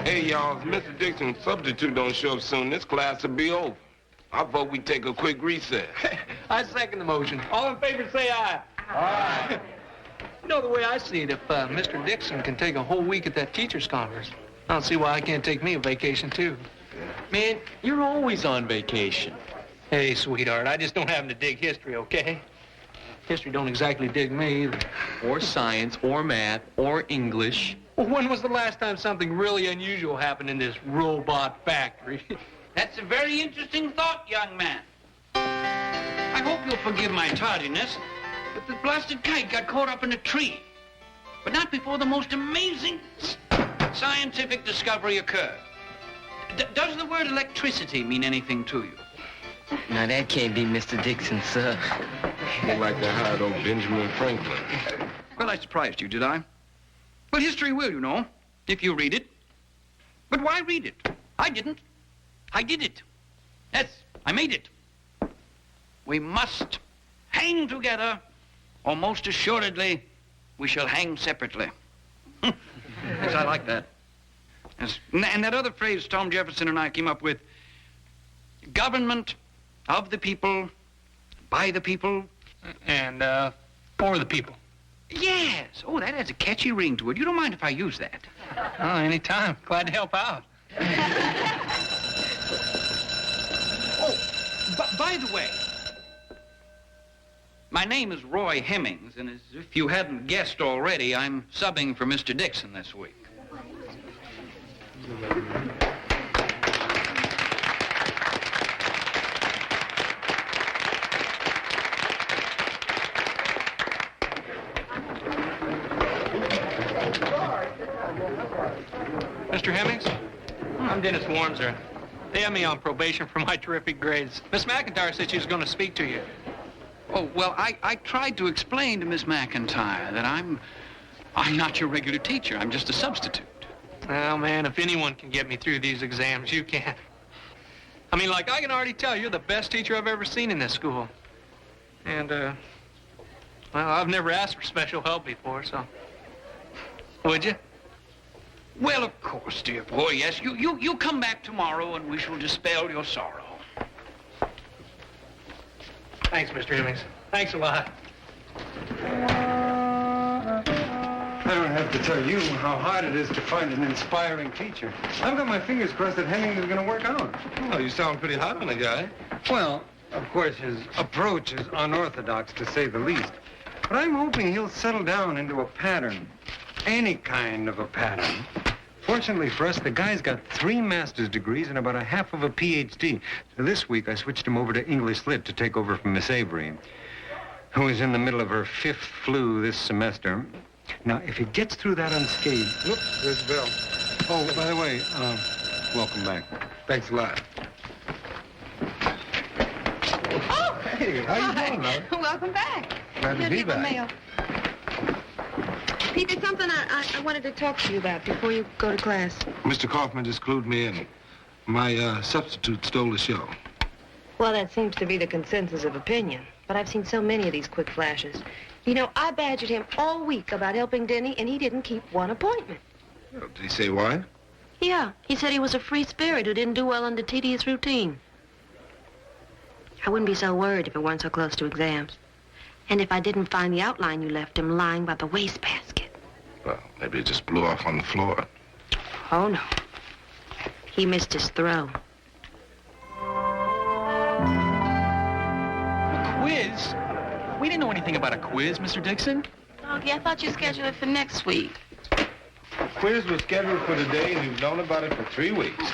Hey, y'all, if Mr. Dixon's substitute don't show up soon, this class will be over. I vote we take a quick recess. I second the motion. All in favor, say aye. Aye. You know, the way I see it, if Mr. Dixon can take a whole week at that teacher's conference, I don't see why I can't take me a vacation, too. Man, you're always on vacation. Hey, sweetheart, I just don't happen to dig history, okay? History don't exactly dig me either. Or science, or math, or English. Well, when was the last time something really unusual happened in this robot factory? That's a very interesting thought, young man. I hope you'll forgive my tardiness, but the blasted kite got caught up in a tree. But not before the most amazing scientific discovery occurred. Does the word electricity mean anything to you? Now, that can't be Mr. Dixon, sir. More like the hired old Benjamin Franklin. Well, I surprised you, did I? Well, history will, you know, if you read it. But why read it? I didn't. I did it. Yes, I made it. We must hang together, or most assuredly, we shall hang separately. Yes, I like that. Yes. And that other phrase Tom Jefferson and I came up with, government of the people, by the people. And, for the people. Yes. Oh, that has a catchy ring to it. You don't mind if I use that? Oh, anytime. Glad to help out. Oh, by the way, my name is Roy Hemmings, and as if you hadn't guessed already, I'm subbing for Mr. Dixon this week. Mr. Hemmings? I'm Dennis Warmser. They have me on probation for my terrific grades. Miss McIntyre said she was going to speak to you. Oh, well, I tried to explain to Miss McIntyre that I'm not your regular teacher. I'm just a substitute. Well, man, if anyone can get me through these exams, you can. I mean, like, I can already tell you're the best teacher I've ever seen in this school. And, well, I've never asked for special help before, so... Would you? Well, of course, dear boy, yes. You come back tomorrow and we shall dispel your sorrow. Thanks, Mr. Hemmings. Thanks a lot. I don't have to tell you how hard it is to find an inspiring teacher. I've got my fingers crossed that Hemmings is going to work out. Oh, you sound pretty hot on the guy. Well, of course, his approach is unorthodox, to say the least. But I'm hoping he'll settle down into a pattern. Any kind of a pattern. Fortunately for us, the guy's got 3 master's degrees and about a half of a PhD. So this week, I switched him over to English Lit to take over from Miss Avery, who is in the middle of her 5th flu this semester. Now, if he gets through that unscathed... Look, there's Bill. Oh, by the way, welcome back. Thanks a lot. Oh! Hey, how you doing, love? Welcome back. Glad to be back. Mail. Pete, there's something I wanted to talk to you about before you go to class. Mr. Kaufman just clued me in. My substitute stole the show. Well, that seems to be the consensus of opinion. But I've seen so many of these quick flashes. You know, I badgered him all week about helping Denny, and he didn't keep one appointment. Well, did he say why? Yeah, he said he was a free spirit who didn't do well under tedious routine. I wouldn't be so worried if it weren't so close to exams. And if I didn't find the outline you left him lying by the wastebasket. Well, maybe it just blew off on the floor. Oh, no. He missed his throw. A quiz? We didn't know anything about a quiz, Mr. Dixon. Doggy, I thought you scheduled it for next week. The quiz was scheduled for today, and you've known about it for 3 weeks.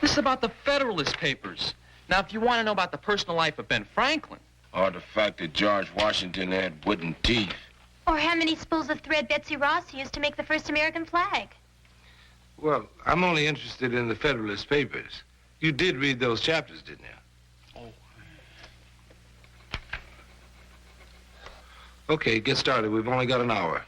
This is about the Federalist Papers. Now, if you want to know about the personal life of Ben Franklin... Or the fact that George Washington had wooden teeth. Or how many spools of thread Betsy Ross used to make the first American flag. Well, I'm only interested in the Federalist Papers. You did read those chapters, didn't you? Oh. Okay, get started. We've only got an hour.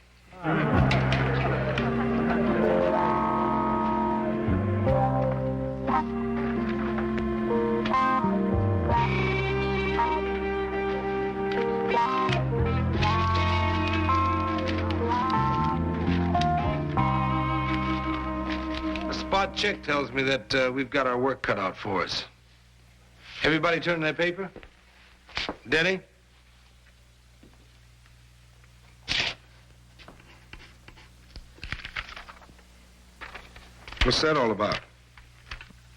hot check tells me that we've got our work cut out for us. Everybody turn their paper? Denny? What's that all about?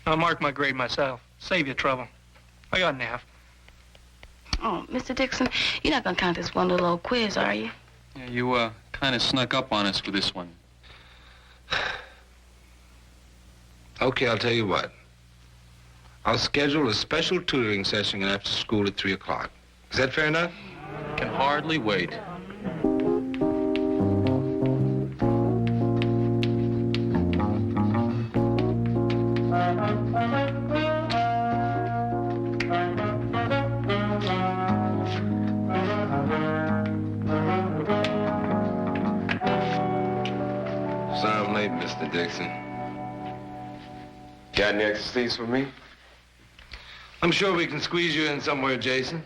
I'll mark my grade myself. Save you trouble. I got an F. Oh, Mr. Dixon, you're not gonna count this one little old quiz, are you? Yeah, you, kind of snuck up on us with this one. Okay, I'll tell you what. I'll schedule a special tutoring session after school at 3 o'clock. Is that fair enough? Can hardly wait. Sorry I'm late, Mr. Dixon. Got any extra seats for me? I'm sure we can squeeze you in somewhere, Jason.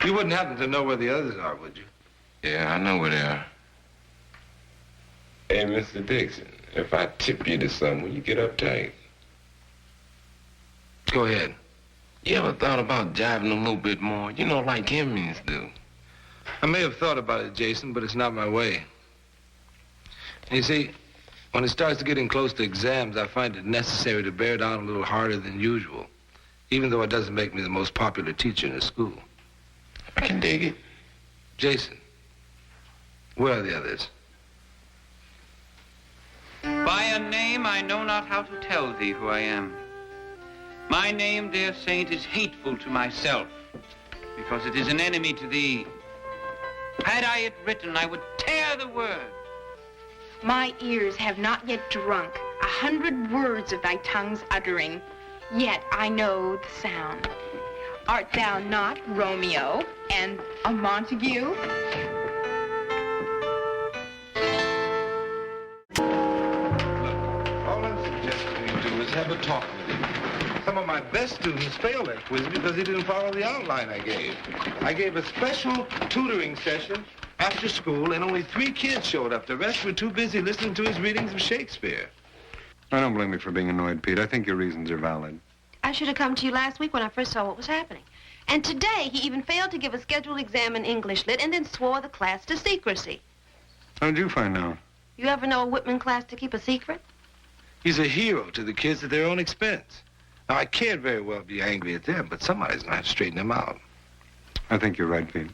You wouldn't happen to know where the others are, would you? Yeah, I know where they are. Hey, Mr. Dixon, if I tip you to something, will you get uptight? Go ahead. You ever thought about jiving a little bit more? You know, like Hemmings do. I may have thought about it, Jason, but it's not my way. You see, when it starts getting close to exams, I find it necessary to bear down a little harder than usual, even though it doesn't make me the most popular teacher in the school. I can dig it. Jason, where are the others? By a name I know not how to tell thee who I am. My name, dear saint, is hateful to myself, because it is an enemy to thee. Had I it written, I would tear the word. My ears have not yet drunk 100 words of thy tongue's uttering, yet I know the sound. Art thou not Romeo and a Montague? All I'm suggesting you do is have a talk with him. Some of my best students failed that quiz because he didn't follow the outline I gave. I gave a special tutoring session after school, and only 3 kids showed up. The rest were too busy listening to his readings of Shakespeare. I don't blame you for being annoyed, Pete. I think your reasons are valid. I should have come to you last week when I first saw what was happening. And today, he even failed to give a scheduled exam in English Lit and then swore the class to secrecy. How did you find out? You ever know a Whitman class to keep a secret? He's a hero to the kids at their own expense. Now, I can't very well be angry at them, but somebody's going to have to straighten them out. I think you're right, Pete.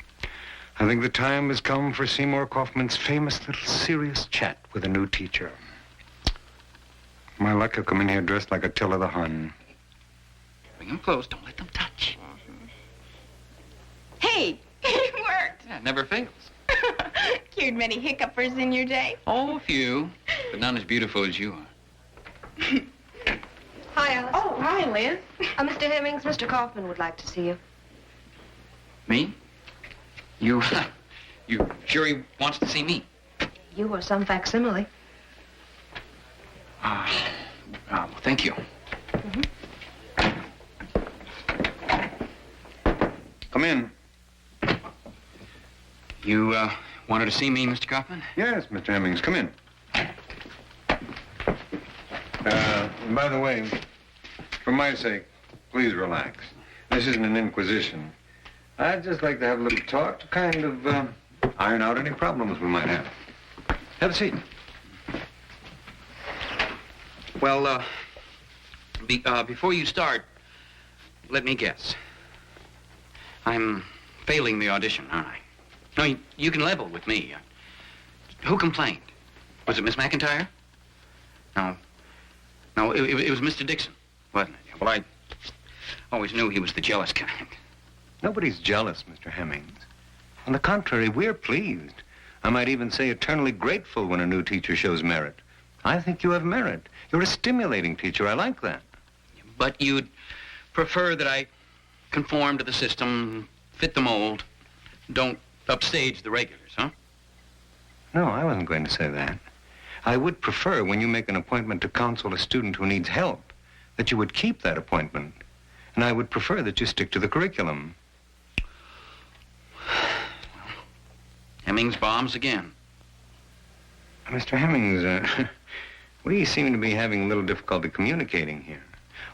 I think the time has come for Seymour Kaufman's famous little serious chat with a new teacher. My luck, he'll come in here dressed like Attila the Hun. Bring them close. Don't let them touch. Hey, it worked. Yeah, it never fails. Cured many hiccupers in your day. Oh, a few, but none as beautiful as you are. Hi, Alice. Oh, hi, Liz. Mr. Hemmings, Mr. Kaufman would like to see you. Me? You sure he wants to see me? You or some facsimile. Well, thank you. Come in. You, wanted to see me, Mr. Kaufman? Yes, Mr. Hemmings, come in. By the way, for my sake, please relax. This isn't an inquisition. I'd just like to have a little talk to kind of iron out any problems we might have. Have a seat. Well, before you start, let me guess. I'm failing the audition, aren't I? No, you can level with me. Who complained? Was it Miss McIntyre? No, it was Mr. Dixon, wasn't it? Well, I always knew he was the jealous kind. Nobody's jealous, Mr. Hemmings. On the contrary, we're pleased. I might even say eternally grateful when a new teacher shows merit. I think you have merit. You're a stimulating teacher. I like that. But you'd prefer that I conform to the system, fit the mold, don't upstage the regulars, huh? No, I wasn't going to say that. I would prefer when you make an appointment to counsel a student who needs help, that you would keep that appointment. And I would prefer that you stick to the curriculum. Hemmings bombs again. Mr. Hemmings, We seem to be having a little difficulty communicating here.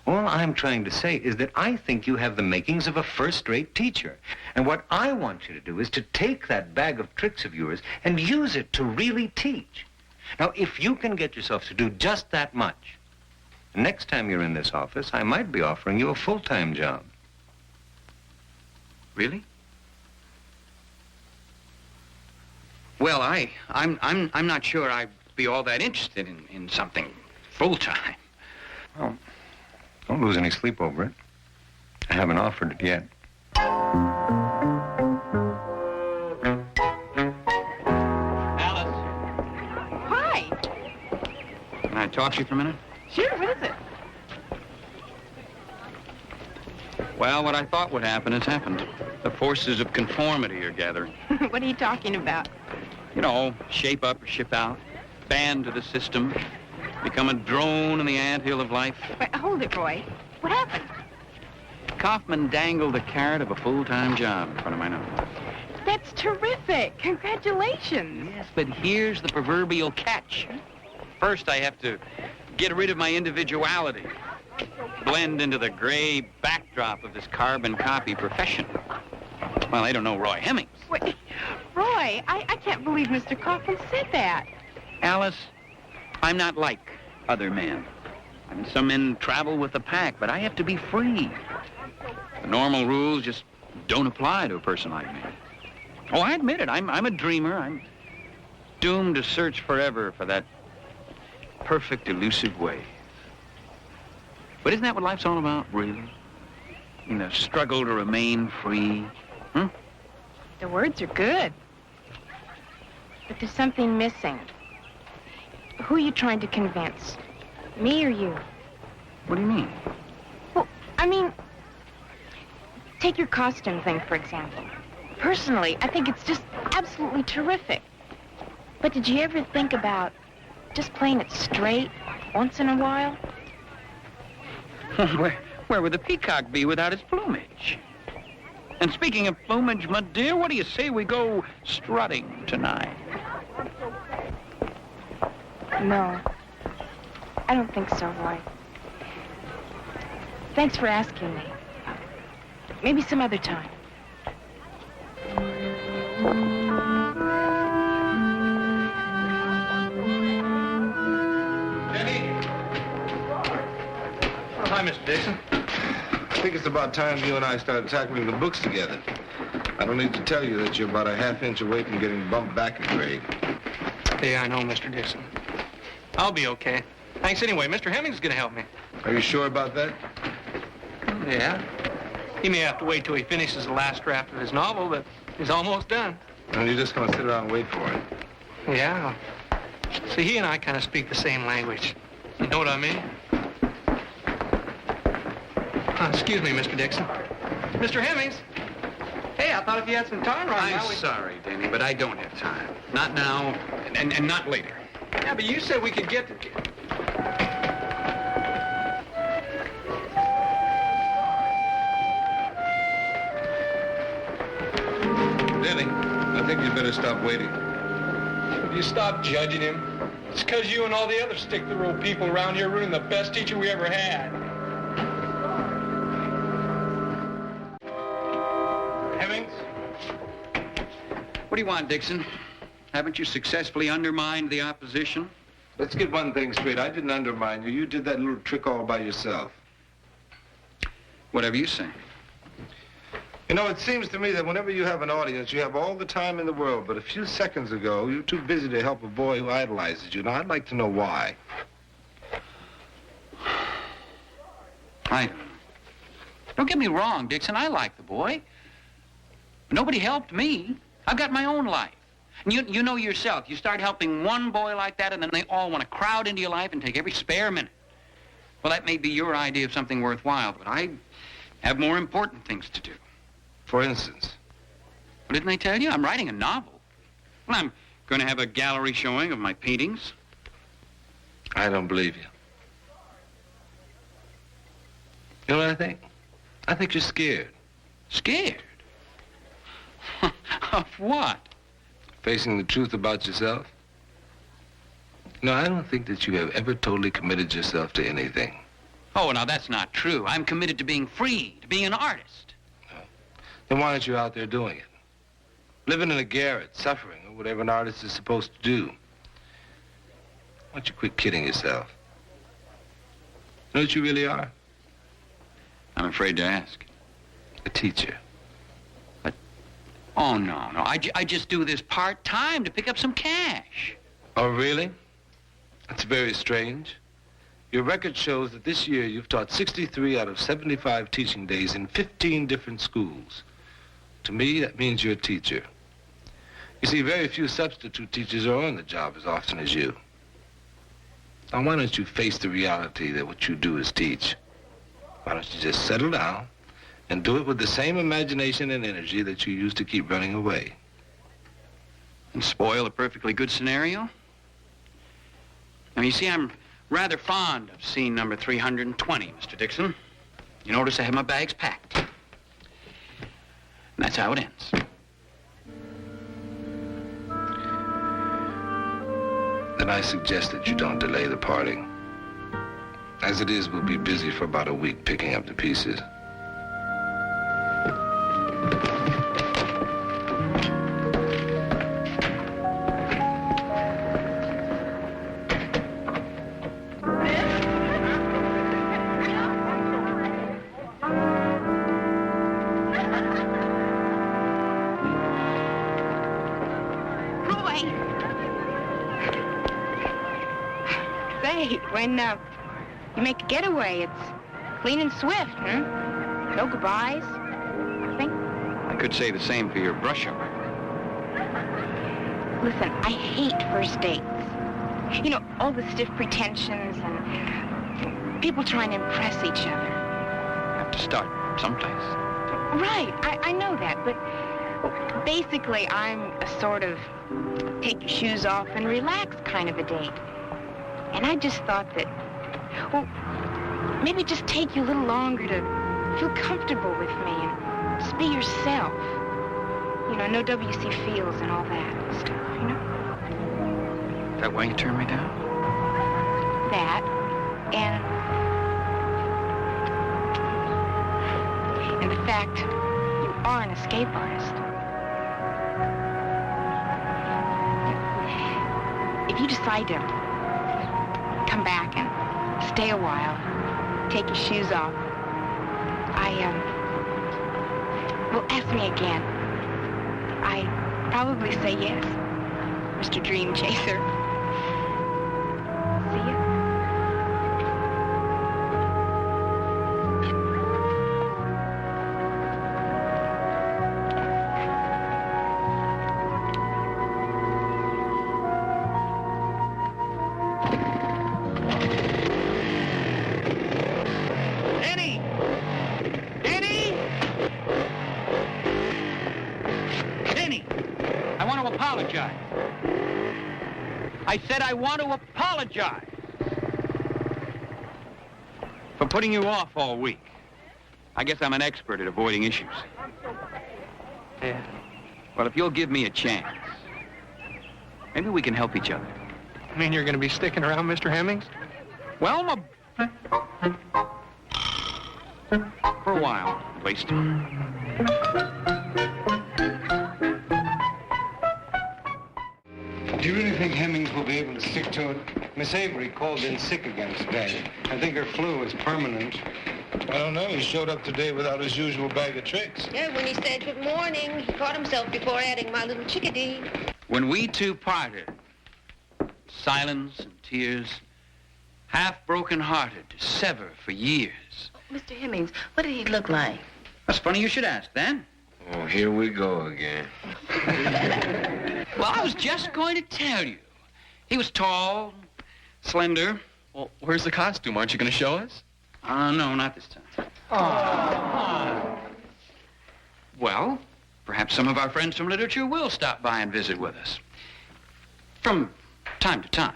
All I'm trying to say is that I think you have the makings of a first-rate teacher. And what I want you to do is to take that bag of tricks of yours and use it to really teach. Now, if you can get yourself to do just that much, next time you're in this office, I might be offering you a full-time job. Really? Well, I'm not sure I'd be all that interested in something full-time. Well, don't lose any sleep over it. I haven't offered it yet. Alice. Hi. Can I talk to you for a minute? Sure, what is it? Well, what I thought would happen has happened. The forces of conformity are gathering. What are you talking about? You know, shape up or ship out, band to the system, become a drone in the anthill of life. Wait, hold it, Roy. What happened? Kaufman dangled the carrot of a full-time job in front of my nose. That's terrific. Congratulations. Yes, but here's the proverbial catch. First, I have to get rid of my individuality, blend into the gray backdrop of this carbon copy profession. Well, I don't know Roy Hemmings. Wait, Roy, I can't believe Mr. Kaufman said that. Alice, I'm not like other men. I mean, some men travel with the pack, but I have to be free. The normal rules just don't apply to a person like me. Oh, I admit it. I'm a dreamer. I'm doomed to search forever for that perfect, elusive way. But isn't that what life's all about, really? In the struggle to remain free? The words are good. But there's something missing. Who are you trying to convince? Me or you? What do you mean? Well, I mean, take your costume thing, for example. Personally, I think it's just absolutely terrific. But did you ever think about just playing it straight once in a while? Where would the peacock be without its plumage? And speaking of plumage, my dear, what do you say we go strutting tonight? No. I don't think so, Roy. Thanks for asking me. Maybe some other time. Jenny? Oh, hi, Mr. Dixon. I think it's about time you and I started tackling the books together. I don't need to tell you that you're about a half-inch away from getting bumped back a grade. Yeah, I know, Mr. Dixon. I'll be okay. Thanks anyway. Mr. Hemmings is going to help me. Are you sure about that? Yeah. He may have to wait till he finishes the last draft of his novel, but he's almost done. And you're just going to sit around and wait for it? Yeah. See, he and I kind of speak the same language. You know what I mean? Excuse me, Mr. Dixon. Mr. Hemmings. Hey, I thought if you had some time right now... I'm sorry, Danny, but I don't have time. Not now, and not later. Yeah, but you said we could get to... Denny, I think you'd better stop waiting. If you stop judging him, it's because you and all the other stick-the-road people around here ruined the best teacher we ever had. Hemmings? What do you want, Dixon? Haven't you successfully undermined the opposition? Let's get one thing straight. I didn't undermine you. You did that little trick all by yourself. Whatever you say. You know, it seems to me that whenever you have an audience, you have all the time in the world. But a few seconds ago, you were too busy to help a boy who idolizes you. Now, I'd like to know why. Don't get me wrong, Dixon. I like the boy. Nobody helped me. I've got my own life. And you know yourself, you start helping one boy like that, and then they all want to crowd into your life and take every spare minute. Well, that may be your idea of something worthwhile, but I have more important things to do. For instance? Well, didn't I tell you? I'm writing a novel. Well, I'm going to have a gallery showing of my paintings. I don't believe you. You know what I think? I think you're scared. Scared? Of what? Facing the truth about yourself. No, I don't think that you have ever totally committed yourself to anything. Oh, now that's not true. I'm committed to being free, to being an artist. Then why aren't you out there doing it? Living in a garret, suffering, or whatever an artist is supposed to do. Why don't you quit kidding yourself? You know what you really are? I'm afraid to ask. A teacher. Oh, no. I just do this part-time to pick up some cash. Oh, really? That's very strange. Your record shows that this year you've taught 63 out of 75 teaching days in 15 different schools. To me, that means you're a teacher. You see, very few substitute teachers are on the job as often as you. Now, why don't you face the reality that what you do is teach? Why don't you just settle down and do it with the same imagination and energy that you used to keep running away? And spoil a perfectly good scenario? Now, you see, I'm rather fond of scene number 320, Mr. Dixon. You notice I have my bags packed. And that's how it ends. Then I suggest that you don't delay the parting. As it is, we'll be busy for about a week picking up the pieces. When you make a getaway, it's clean and swift, huh? No goodbyes, nothing. I could say the same for your brush-up. Listen, I hate first dates. You know, all the stiff pretensions and people trying to impress each other. Have to start someplace. Right, I know that, but basically I'm a sort of take your shoes off and relax kind of a date. And I just thought that, well, maybe just take you a little longer to feel comfortable with me and just be yourself. You know, no W.C. Fields and all that stuff, you know? Is that why you turned me down? That, and the fact you are an escape artist. If you decide to come back and stay a while, take your shoes off, well, ask me again. I'd probably say yes, Mr. Dream Chaser. See ya. I said I want to apologize for putting you off all week. I guess I'm an expert at avoiding issues. Yeah. Well, if you'll give me a chance, maybe we can help each other. I mean, you're going to be sticking around, Mr. Hemmings? Well, for a while, at least. Do you really think Hemmings will be able to stick to it? Miss Avery called in sick again today. I think her flu is permanent. I don't know. He showed up today without his usual bag of tricks. Yeah, when he said good morning, he caught himself before adding my little chickadee. When we two parted, silence and tears, half broken-hearted, to sever for years. Mr. Hemmings, what did he look like? That's funny you should ask, then. Oh, here we go again. Well, I was just going to tell you. He was tall, slender. Well, where's the costume? Aren't you going to show us? No, not this time. Oh. Well, perhaps some of our friends from literature will stop by and visit with us. From time to time.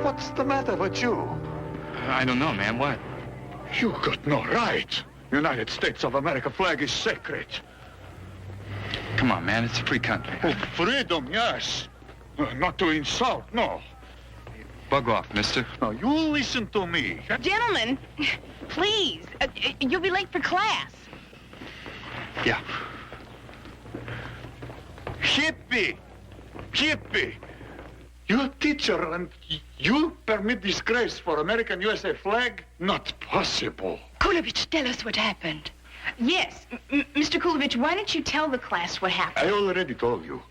What's the matter with you? I don't know, man. What? You got no right. United States of America flag is sacred. Come on, man. It's a free country. Oh, freedom, yes. Not to insult, no. Bug off, mister. Now, you listen to me. Gentlemen, please. You'll be late for class. Yeah. Hippie! Hippie! You teacher and you permit disgrace for American USA flag? Not possible. Kulovich, tell us what happened. Yes, Mr. Kulovich, why don't you tell the class what happened? I already told you.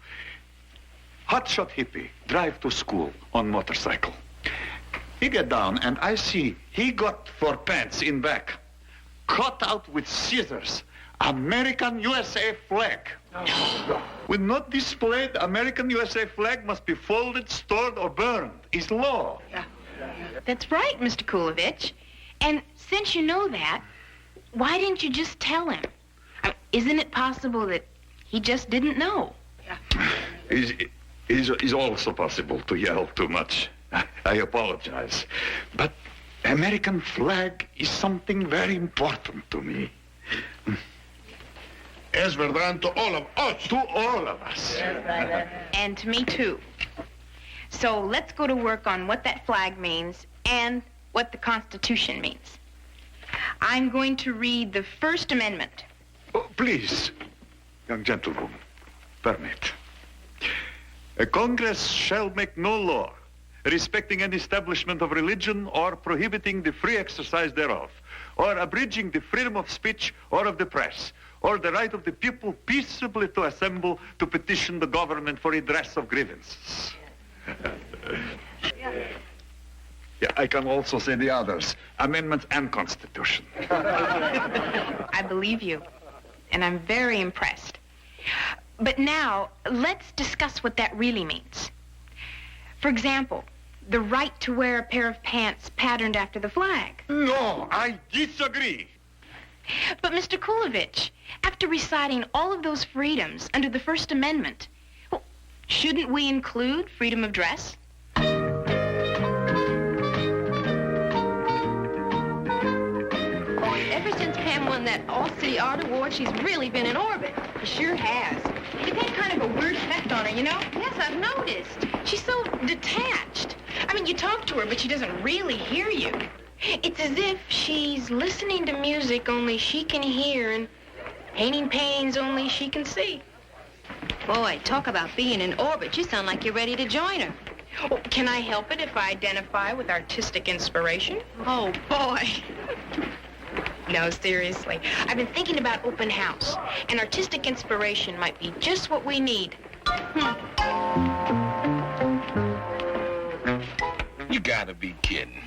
Hotshot hippie drive to school on motorcycle. He get down and I see he got for pants in back. Cut out with scissors. American USA flag. No. When not displayed, American USA flag must be folded, stored, or burned. It's law. Yeah. That's right, Mr. Kulovich. And since you know that, why didn't you just tell him? Isn't it possible that he just didn't know? It's also possible to yell too much. I apologize. But American flag is something very important to me. Es verdad to all of us. To all of us. And to me, too. So let's go to work on what that flag means and what the Constitution means. I'm going to read the First Amendment. Oh, please, young gentleman, permit. A Congress shall make no law respecting an establishment of religion or prohibiting the free exercise thereof, or abridging the freedom of speech or of the press, or the right of the people peaceably to assemble to petition the government for redress of grievances. Yeah, I can also say the others, amendments and Constitution. I believe you, and I'm very impressed. But now, let's discuss what that really means. For example, the right to wear a pair of pants patterned after the flag. No, I disagree. But Mr. Kulovich, after reciting all of those freedoms under the First Amendment, well, shouldn't we include freedom of dress? Ever since Pam won that All-City Art Award, she's really been in orbit. She sure has. It had kind of a weird effect on her, you know? Yes, I've noticed. She's so detached. I mean, you talk to her, but she doesn't really hear you. It's as if she's listening to music only she can hear and painting paintings only she can see. Boy, talk about being in orbit. You sound like you're ready to join her. Oh, can I help it if I identify with artistic inspiration? Oh, boy. No, seriously. I've been thinking about open house, and artistic inspiration might be just what we need. You gotta be kidding.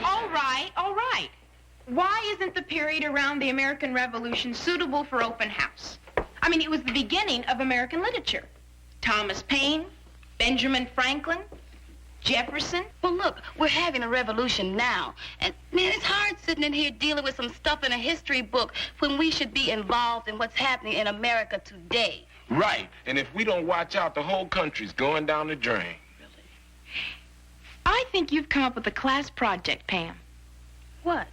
All right. Why isn't the period around the American Revolution suitable for open house? I mean, it was the beginning of American literature. Thomas Paine, Benjamin Franklin, Jefferson. Well, look, we're having a revolution now. And, man, it's hard sitting in here dealing with some stuff in a history book when we should be involved in what's happening in America today. Right. And if we don't watch out, the whole country's going down the drain. I think you've come up with a class project, Pam. What?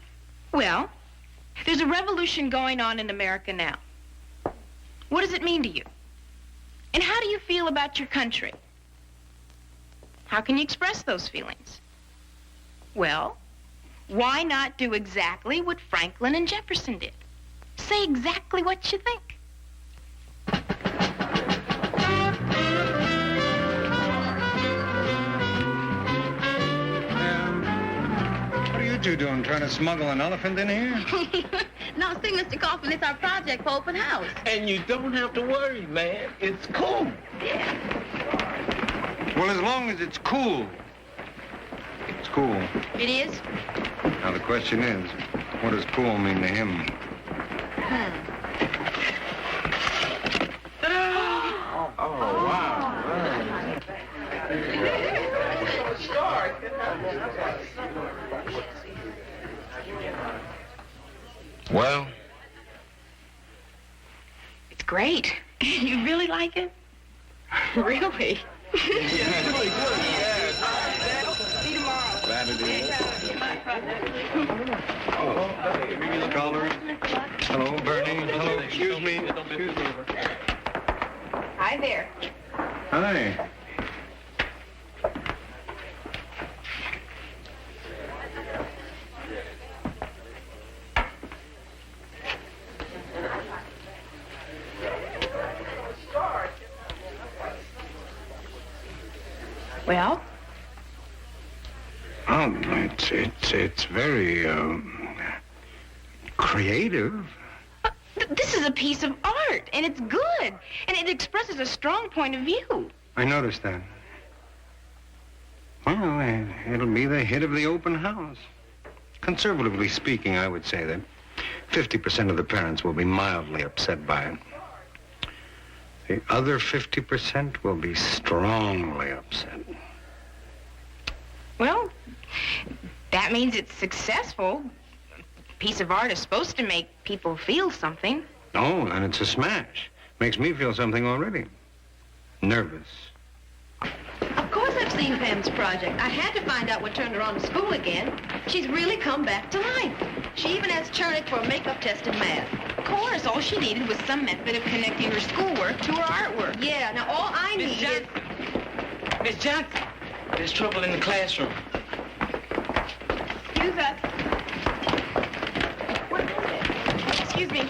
Well, there's a revolution going on in America now. What does it mean to you? And how do you feel about your country? How can you express those feelings? Well, why not do exactly what Franklin and Jefferson did? Say exactly what you think. What are you two doing, trying to smuggle an elephant in here? No, see, Mr. Kaufman, it's our project for open house. And you don't have to worry, man. It's cool. Well, as long as it's cool. It's cool. It is? Now, the question is, what does cool mean to him? great. You really like it? Really? Caller. Hello, Bernie. Hello, excuse me. Hi there. Hi. Well? Oh, it's very, creative. This is a piece of art, and it's good, and it expresses a strong point of view. I noticed that. Well, it'll be the hit of the open house. Conservatively speaking, I would say that 50% of the parents will be mildly upset by it. The other 50% will be strongly upset. Well, that means it's successful. A piece of art is supposed to make people feel something. Oh, then it's a smash. Makes me feel something already. Nervous. Of course I've seen Pam's project. I had to find out what turned her on to school again. She's really come back to life. She even has Chernick for a makeup test in math. Of course, all she needed was some method of connecting her schoolwork to her artwork. Yeah, now all I need is... Miss Johnson, there's trouble in the classroom. Excuse us. Excuse me.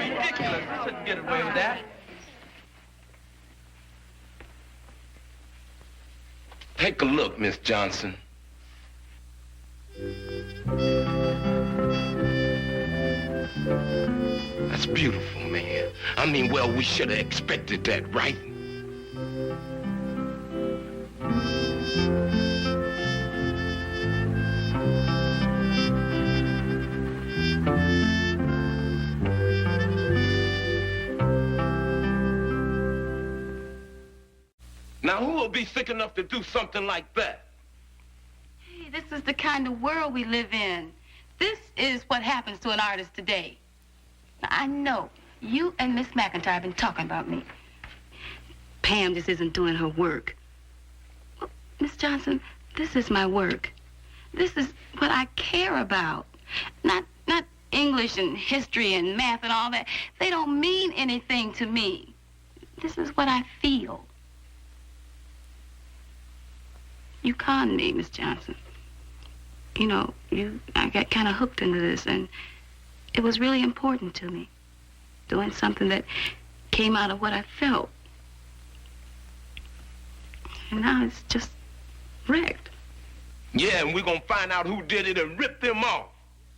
Ridiculous. You couldn't get away with that. Take a look, Miss Johnson. That's beautiful, man. I mean, well, we should have expected that, right? Now, who will be sick enough to do something like that? Hey, this is the kind of world we live in. This is what happens to an artist today. Now, I know you and Miss McIntyre have been talking about me. Pam just isn't doing her work. Well, Miss Johnson, this is my work. This is what I care about. Not English and history and math and all that. They don't mean anything to me. This is what I feel. You conned me, Miss Johnson. You know, I got kind of hooked into this, and it was really important to me. Doing something that came out of what I felt. And now it's just wrecked. Yeah, and we're gonna find out who did it and rip them off.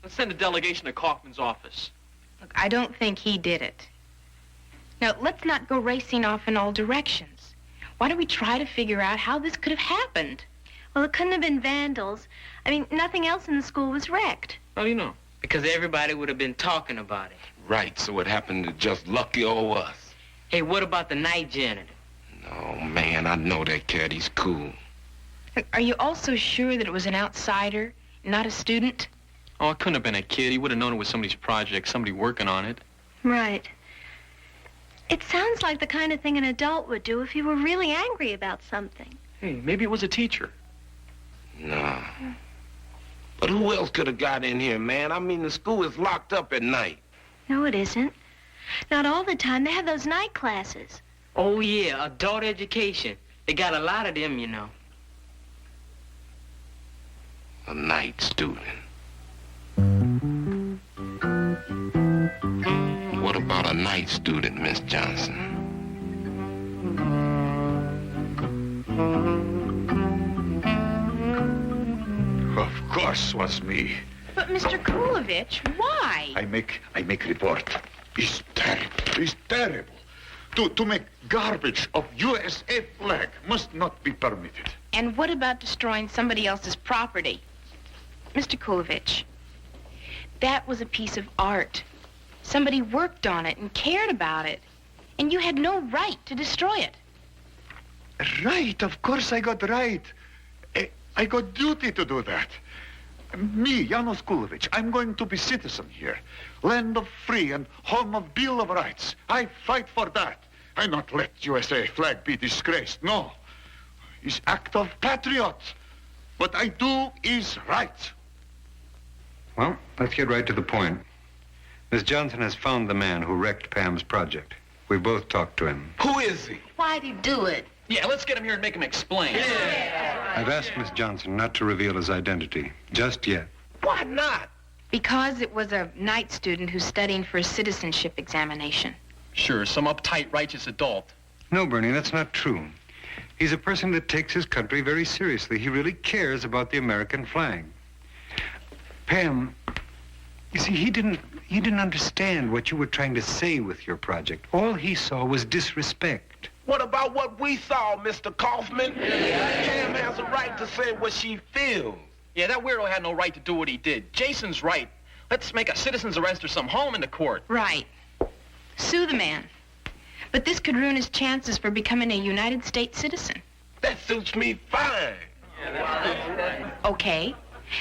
Let's send a delegation to Kaufman's office. Look, I don't think he did it. Now, let's not go racing off in all directions. Why don't we try to figure out how this could have happened? Well, it couldn't have been vandals. I mean, nothing else in the school was wrecked. How do you know? Because everybody would have been talking about it. Right, so it happened to just lucky old us. Hey, what about the night janitor? Oh, man, I know that cat. He's cool. Are you also sure that it was an outsider, not a student? Oh, it couldn't have been a kid. He would have known it was somebody's project, somebody working on it. Right. It sounds like the kind of thing an adult would do if he were really angry about something. Hey, maybe it was a teacher. No. But who else could have got in here, man? I mean, the school is locked up at night. No, it isn't. Not all the time. They have those night classes. Oh, yeah, adult education. They got a lot of them, you know. A night student. What about a night student, Miss Johnson? Of course was me. But, Mr. Kulovich, why? I make report. It's terrible. It's terrible. To make garbage of USA flag must not be permitted. And what about destroying somebody else's property? Mr. Kulovich, that was a piece of art. Somebody worked on it and cared about it. And you had no right to destroy it. Right, of course I got right. I got duty to do that. Me, Janos Kulovic, I'm going to be citizen here. Land of free and home of Bill of Rights. I fight for that. I not let USA flag be disgraced, no. It's act of patriot. What I do is right. Well, let's get right to the point. Miss Johnson has found the man who wrecked Pam's project. We both talked to him. Who is he? Why'd he do it? Yeah, let's get him here and make him explain. I've asked Miss Johnson not to reveal his identity just yet. Why not? Because it was a night student who's studying for a citizenship examination. Sure, some uptight, righteous adult. No, Bernie, that's not true. He's a person that takes his country very seriously. He really cares about the American flag. Pam, you see, he didn't understand what you were trying to say with your project. All he saw was disrespect. What about what we saw, Mr. Kaufman? Pam has a right to say what she feels. Yeah, that weirdo had no right to do what he did. Jason's right. Let's make a citizen's arrest or some home in the court. Right. Sue the man. But this could ruin his chances for becoming a United States citizen. That suits me fine. Okay.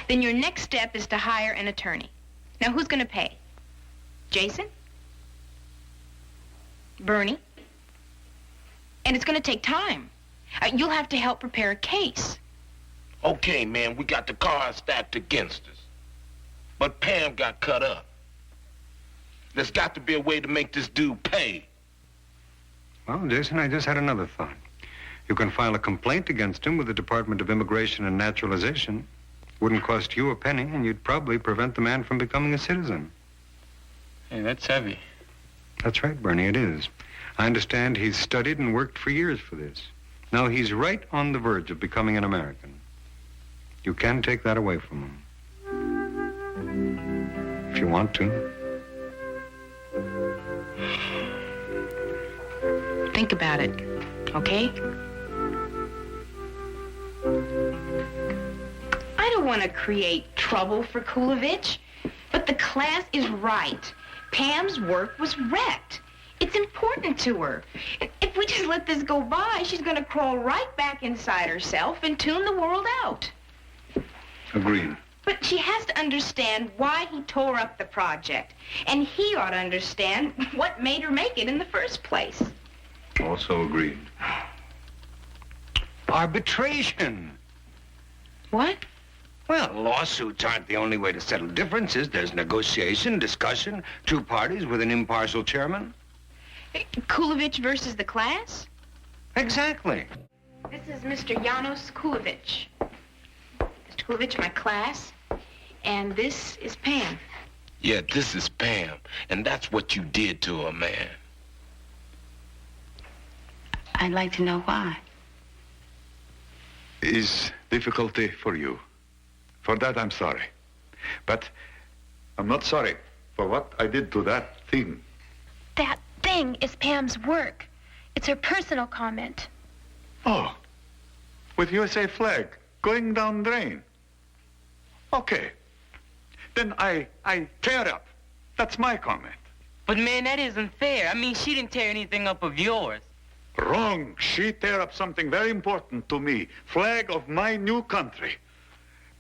Then your next step is to hire an attorney. Now, who's going to pay? Jason? Bernie? And it's going to take time. You'll have to help prepare a case. Okay, man, we got the cards stacked against us. But Pam got cut up. There's got to be a way to make this dude pay. Well, Jason, I just had another thought. You can file a complaint against him with the Department of Immigration and Naturalization. Wouldn't cost you a penny, and you'd probably prevent the man from becoming a citizen. Hey, that's heavy. That's right, Bernie, it is. I understand he's studied and worked for years for this. Now he's right on the verge of becoming an American. You can take that away from him. If you want to. Think about it, okay? I don't want to create trouble for Kulovich, but the class is right. Pam's work was wrecked. It's important to her. If we just let this go by, she's going to crawl right back inside herself and tune the world out. Agreed. But she has to understand why he tore up the project. And he ought to understand what made her make it in the first place. Also agreed. Arbitration. What? Well, lawsuits aren't the only way to settle differences. There's negotiation, discussion, two parties with an impartial chairman. Kulovich versus the class? Exactly. This is Mr. Janos Kulovich. Mr. Kulovich, my class. And this is Pam. Yeah, this is Pam, and that's what you did to her, man. I'd like to know why. Is difficulty for you. For that, I'm sorry. But I'm not sorry for what I did to that thing. That thing is Pam's work. It's her personal comment. Oh, with USA flag going down drain. Okay. Then I tear up. That's my comment. But, man, that isn't fair. I mean, she didn't tear anything up of yours. Wrong. She tear up something very important to me. Flag of my new country.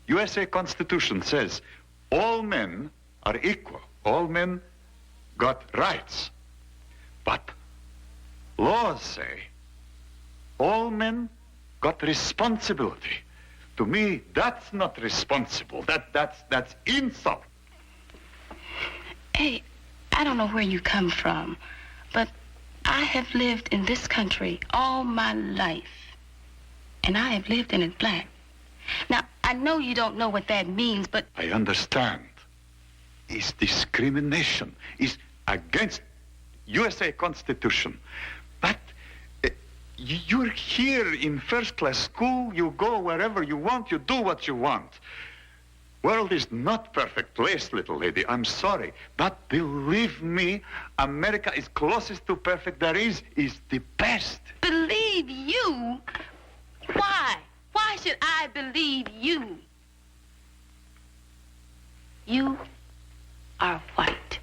USA Constitution says all men are equal. All men got rights. But laws say all men got responsibility. To me, that's not responsible. That's insult. Hey, I don't know where you come from, but I have lived in this country all my life, and I have lived in it black. Now, I know you don't know what that means, but... I understand. It's discrimination. It's against USA Constitution. But you're here in first-class school. You go wherever you want. You do what you want. World is not perfect place, little lady. I'm sorry. But believe me, America is closest to perfect there is the best. Believe you? Why? Why should I believe you? You are white.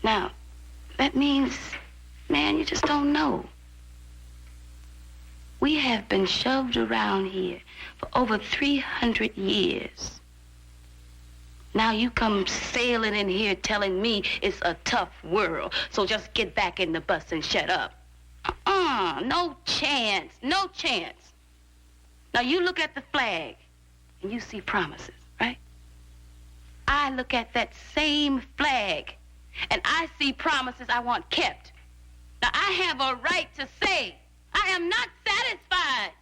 Now, that means, man, you just don't know. We have been shoved around here for over 300 years. Now you come sailing in here telling me it's a tough world, so just get back in the bus and shut up. No chance, no chance. Now you look at the flag and you see promises, right? I look at that same flag and I see promises I want kept. Now I have a right to say I am not satisfied.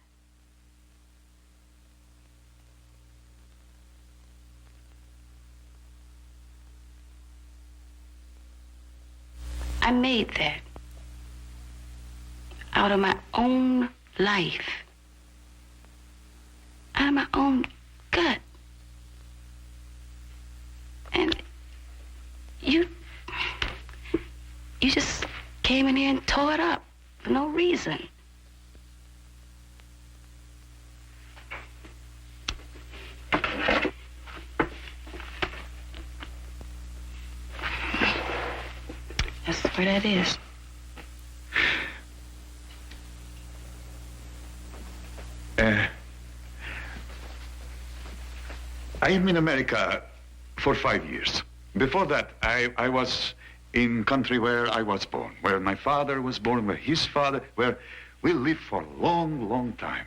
I made that out of my own life, out of my own gut. And you just came in here and tore it up for no reason. That's where that is. I am in America for 5 years. Before that, I was in country where I was born, where my father was born, where his father, where we lived for a long, long time.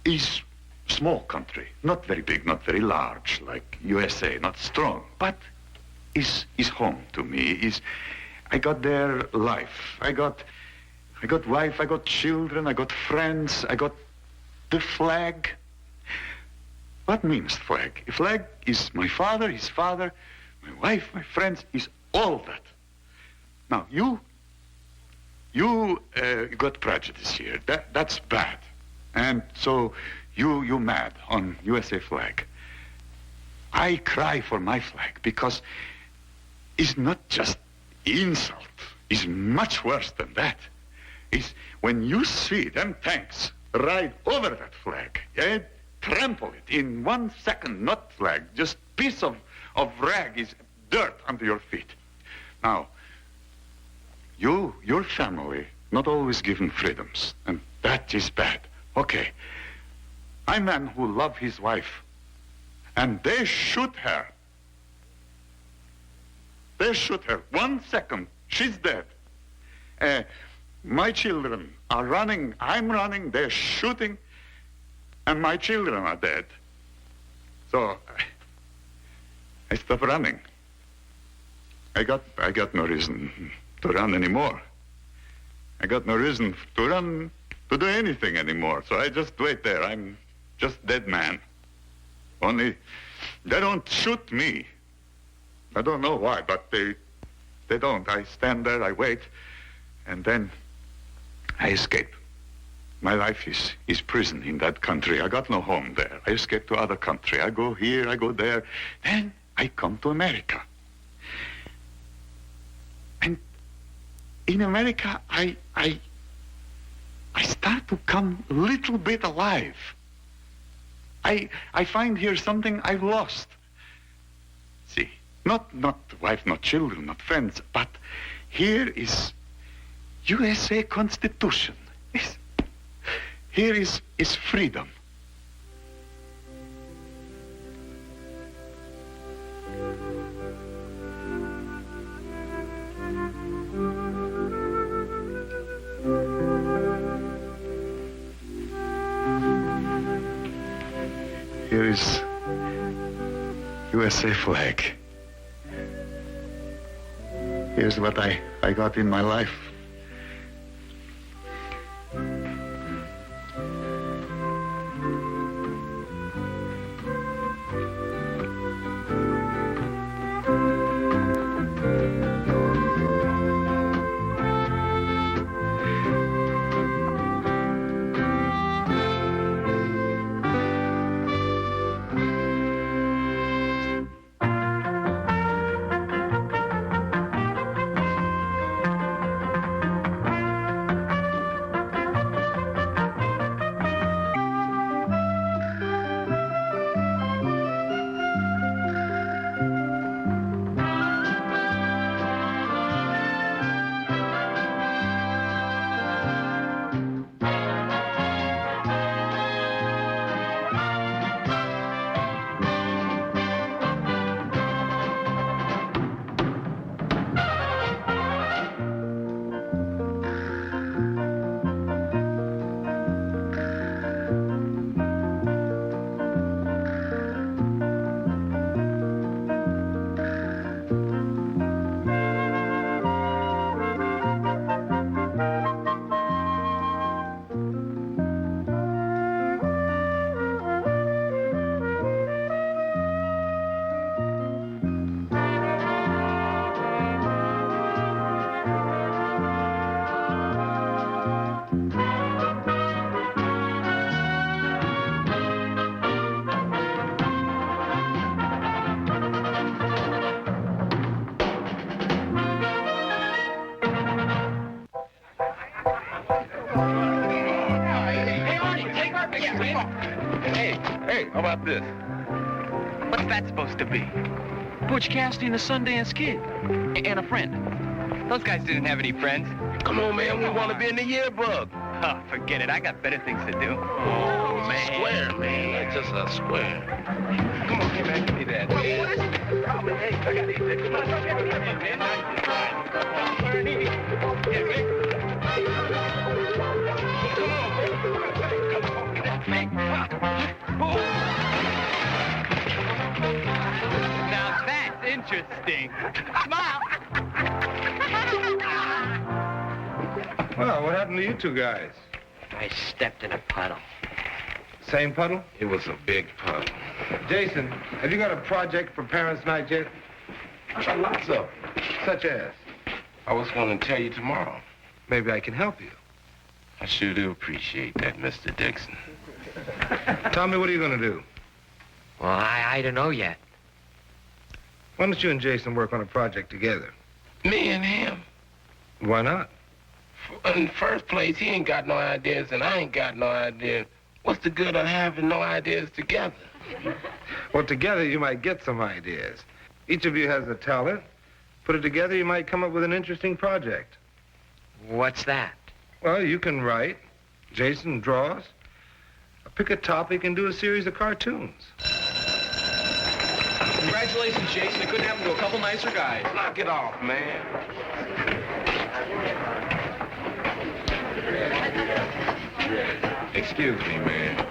It's small country, not very big, not very large, like USA, not strong, but is home to me. I got their life. I got wife, I got children, I got friends, I got the flag. What means flag? A flag is my father, his father, my wife, my friends, is all that. Now, you got prejudice here. That's bad. And so you mad on USA flag. I cry for my flag because it's not just insult. It's much worse than that. It's when you see them tanks ride over that flag, trample it in 1 second, not flag, just piece of rag is dirt under your feet. Now, your family not always given freedoms, and that is bad. Okay, I'm a man who love his wife, and they shoot her. They shoot her. 1 second, she's dead. My children are running, I'm running, they're shooting, and my children are dead. So I stopped running. I got no reason to run anymore. I got no reason to run, to do anything anymore. So I just wait there. I'm just dead man. Only they don't shoot me. I don't know why, but they don't. I stand there, I wait, and then I escape. My life is prison in that country. I got no home there. I escape to other country. I go here, I go there. Then I come to America. And in America, I start to come a little bit alive. I find here something I've lost. See, not wife, not children, not friends, but here is USA Constitution. Here is freedom. Here is USA flag. Here's what I got in my life. How about this? What's that supposed to be? Butch Cassidy and the Sundance Kid. And a friend. Those guys didn't have any friends. Come on, man. We want to be in the yearbook. Oh, forget it. I got better things to do. Oh, man. Square, man. That's just a square. Come on, hey, man. Give me that. What is it? Oh, man. Hey, I got to eat that. Come on. Now that's interesting. Smile. Well, what happened to you two guys? I stepped in a puddle. Same puddle? It was a big puddle. Jason, have you got a project for Parents' Night yet? I got lots of them. Such as? I was going to tell you tomorrow. Maybe I can help you. I sure do appreciate that, Mr. Dixon. Tommy, what are you going to do? Well, I don't know yet. Why don't you and Jason work on a project together? Me and him? Why not? In the first place, he ain't got no ideas, and I ain't got no ideas. What's the good of having no ideas together? Well, together you might get some ideas. Each of you has a talent. Put it together, you might come up with an interesting project. What's that? Well, you can write. Jason draws. Pick a topic and do a series of cartoons. Congratulations, Jason. It couldn't happen to a couple nicer guys. Knock it off, man. Excuse me, man.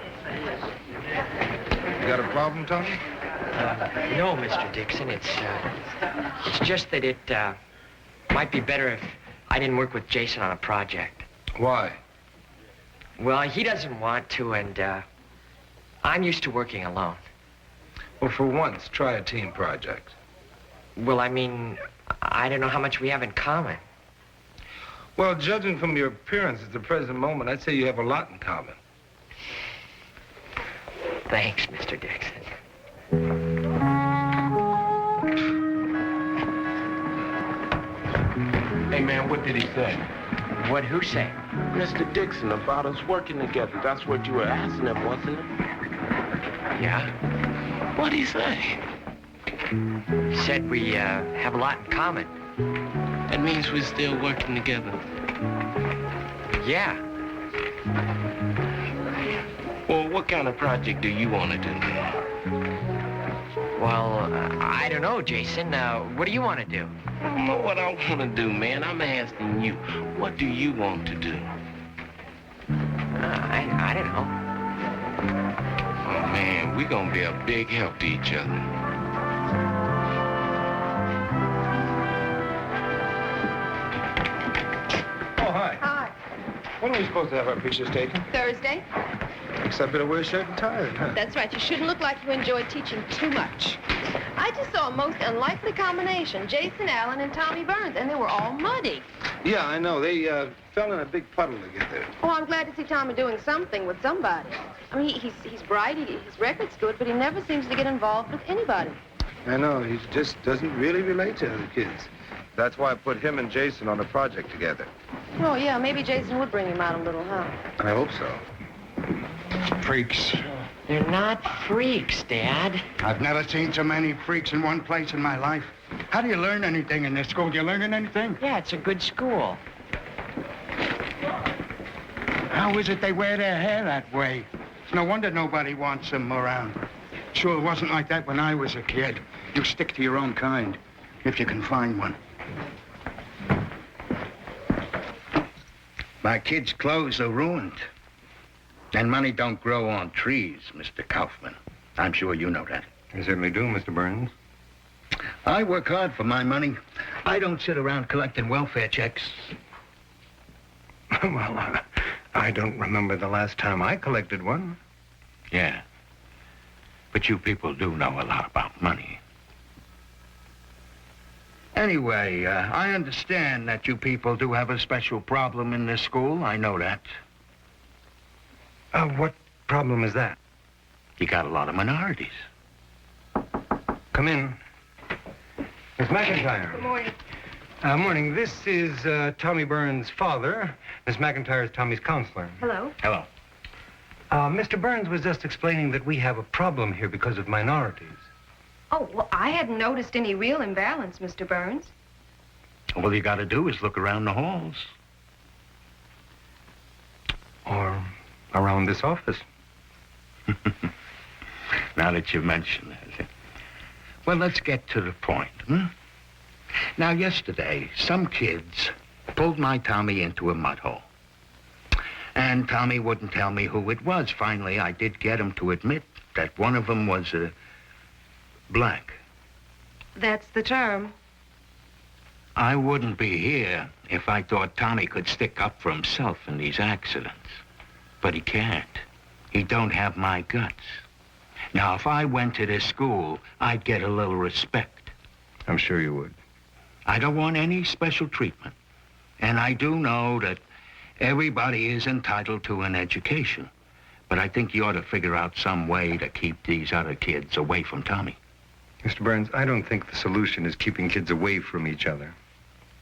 You got a problem, Tommy? No, Mr. Dixon. It's just that it might be better if I didn't work with Jason on a project. Why? Well, he doesn't want to, and I'm used to working alone. Well, for once, try a team project. Well, I mean, I don't know how much we have in common. Well, judging from your appearance at the present moment, I'd say you have a lot in common. Thanks, Mr. Dixon. Hey, man, what did he say? What, who say? Mr. Dixon, about us working together. That's what you were asking him, wasn't it? Yeah? What'd he say? Said we have a lot in common. That means we're still working together. Yeah. Well, what kind of project do you want to do? Well, I don't know, Jason. What do you want to do? I don't know what I want to do, man. I'm asking you. What do you want to do? I don't know. Oh, man, we're going to be a big help to each other. Oh, hi. Hi. When are we supposed to have our pictures taken? Thursday? Except better wear a shirt and tie, huh? That's right. You shouldn't look like you enjoy teaching too much. I just saw a most unlikely combination. Jason Allen and Tommy Burns, and they were all muddy. Yeah, I know. They fell in a big puddle together. Oh, I'm glad to see Tommy doing something with somebody. I mean, he's bright, his record's good, but he never seems to get involved with anybody. I know. He just doesn't really relate to other kids. That's why I put him and Jason on a project together. Oh, yeah, maybe Jason would bring him out a little, huh? I hope so. Freaks. They're not freaks, Dad. I've never seen so many freaks in one place in my life. How do you learn anything in this school? You learning anything? Yeah, it's a good school. How is it they wear their hair that way? It's no wonder nobody wants them around. Sure, it wasn't like that when I was a kid. You stick to your own kind, if you can find one. My kids' clothes are ruined. And money don't grow on trees, Mr. Kaufman. I'm sure you know that. I certainly do, Mr. Burns. I work hard for my money. I don't sit around collecting welfare checks. Well, I don't remember the last time I collected one. Yeah. But you people do know a lot about money. Anyway, I understand that you people do have a special problem in this school. I know that. What problem is that? You got a lot of minorities. Come in. Miss McIntyre. Good morning. Morning. This is Tommy Burns' father. Miss McIntyre is Tommy's counselor. Hello. Hello. Mr. Burns was just explaining that we have a problem here because of minorities. Oh, well, I hadn't noticed any real imbalance, Mr. Burns. All you got to do is look around the halls. Or around this office. Now that you mention it. Well, let's get to the point, hmm? Now, yesterday, some kids pulled my Tommy into a mud hole. And Tommy wouldn't tell me who it was. Finally, I did get him to admit that one of them was black. That's the term. I wouldn't be here if I thought Tommy could stick up for himself in these accidents. But he can't. He don't have my guts. Now, if I went to this school, I'd get a little respect. I'm sure you would. I don't want any special treatment. And I do know that everybody is entitled to an education. But I think you ought to figure out some way to keep these other kids away from Tommy. Mr. Burns, I don't think the solution is keeping kids away from each other.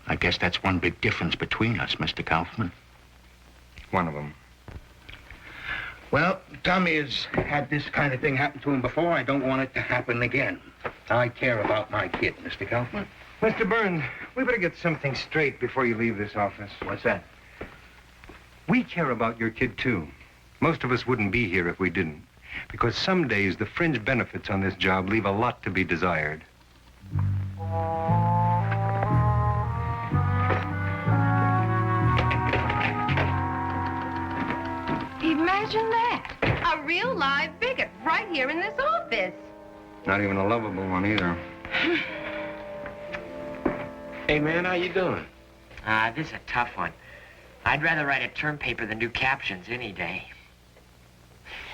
I guess that's one big difference between us, Mr. Kaufman. One of them. Well, Tommy has had this kind of thing happen to him before. I don't want it to happen again. I care about my kid, Mr. Kaufman. Mr. Burns, we better get something straight before you leave this office. What's that? We care about your kid, too. Most of us wouldn't be here if we didn't. Because some days the fringe benefits on this job leave a lot to be desired. Imagine that. A real live bigot right here in this office. Not even a lovable one either. Hey, man, how you doing? This is a tough one. I'd rather write a term paper than do captions any day.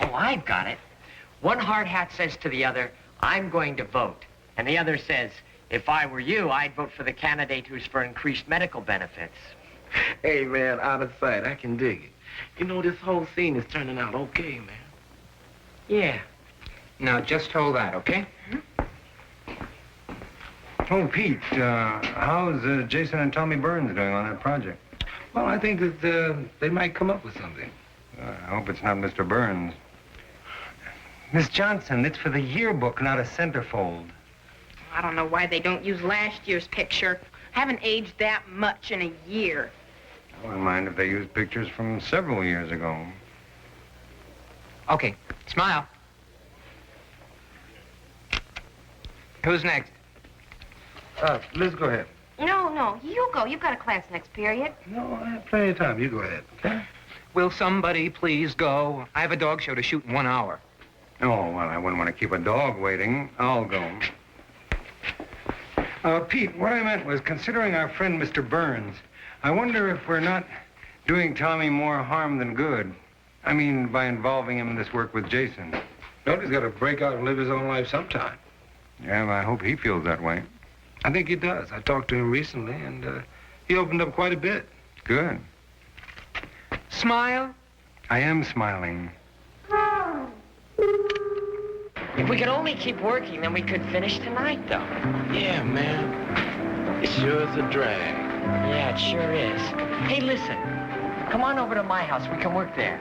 Oh, I've got it. One hard hat says to the other, I'm going to vote. And the other says, if I were you, I'd vote for the candidate who's for increased medical benefits. Hey, man, out of sight. I can dig it. You know, this whole scene is turning out okay, man. Yeah. Now, just hold that, okay? Oh, Pete, how's Jason and Tommy Burns doing on that project? Well, I think that they might come up with something. I hope it's not Mr. Burns. Miss Johnson, it's for the yearbook, not a centerfold. I don't know why they don't use last year's picture. Haven't aged that much in a year. I wouldn't mind if they used pictures from several years ago. Okay, smile. Who's next? Liz, go ahead. No, you go. You've got a class next period. No, I have plenty of time. You go ahead, okay? Will somebody please go? I have a dog show to shoot in 1 hour. Oh, well, I wouldn't want to keep a dog waiting. I'll go. Pete, what I meant was, considering our friend Mr. Burns, I wonder if we're not doing Tommy more harm than good. I mean, by involving him in this work with Jason. Nobody's got to break out and live his own life sometime. Yeah, well, I hope he feels that way. I think he does. I talked to him recently, and he opened up quite a bit. Good. Smile. I am smiling. If we could only keep working, then we could finish tonight, though. Yeah, man. It sure is a drag. Yeah, it sure is. Hey, listen. Come on over to my house. We can work there.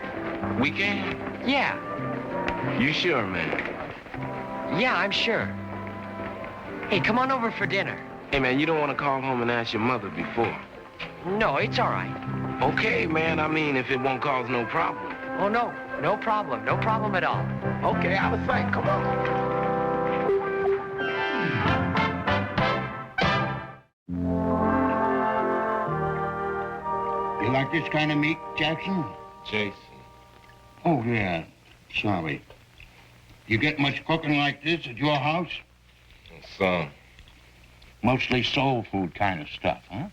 We can? Yeah. You sure, man? Yeah, I'm sure. Hey, come on over for dinner. Hey, man, you don't want to call home and ask your mother before? No, it's all right. Okay, man. I mean, if it won't cause no problem. Oh, no. No problem. No problem at all. Okay, out of sight. Come on. You like this kind of meat, Jackson? Jason. Oh, yeah. Sorry. You get much cooking like this at your house? Some. Mostly soul food kind of stuff, huh?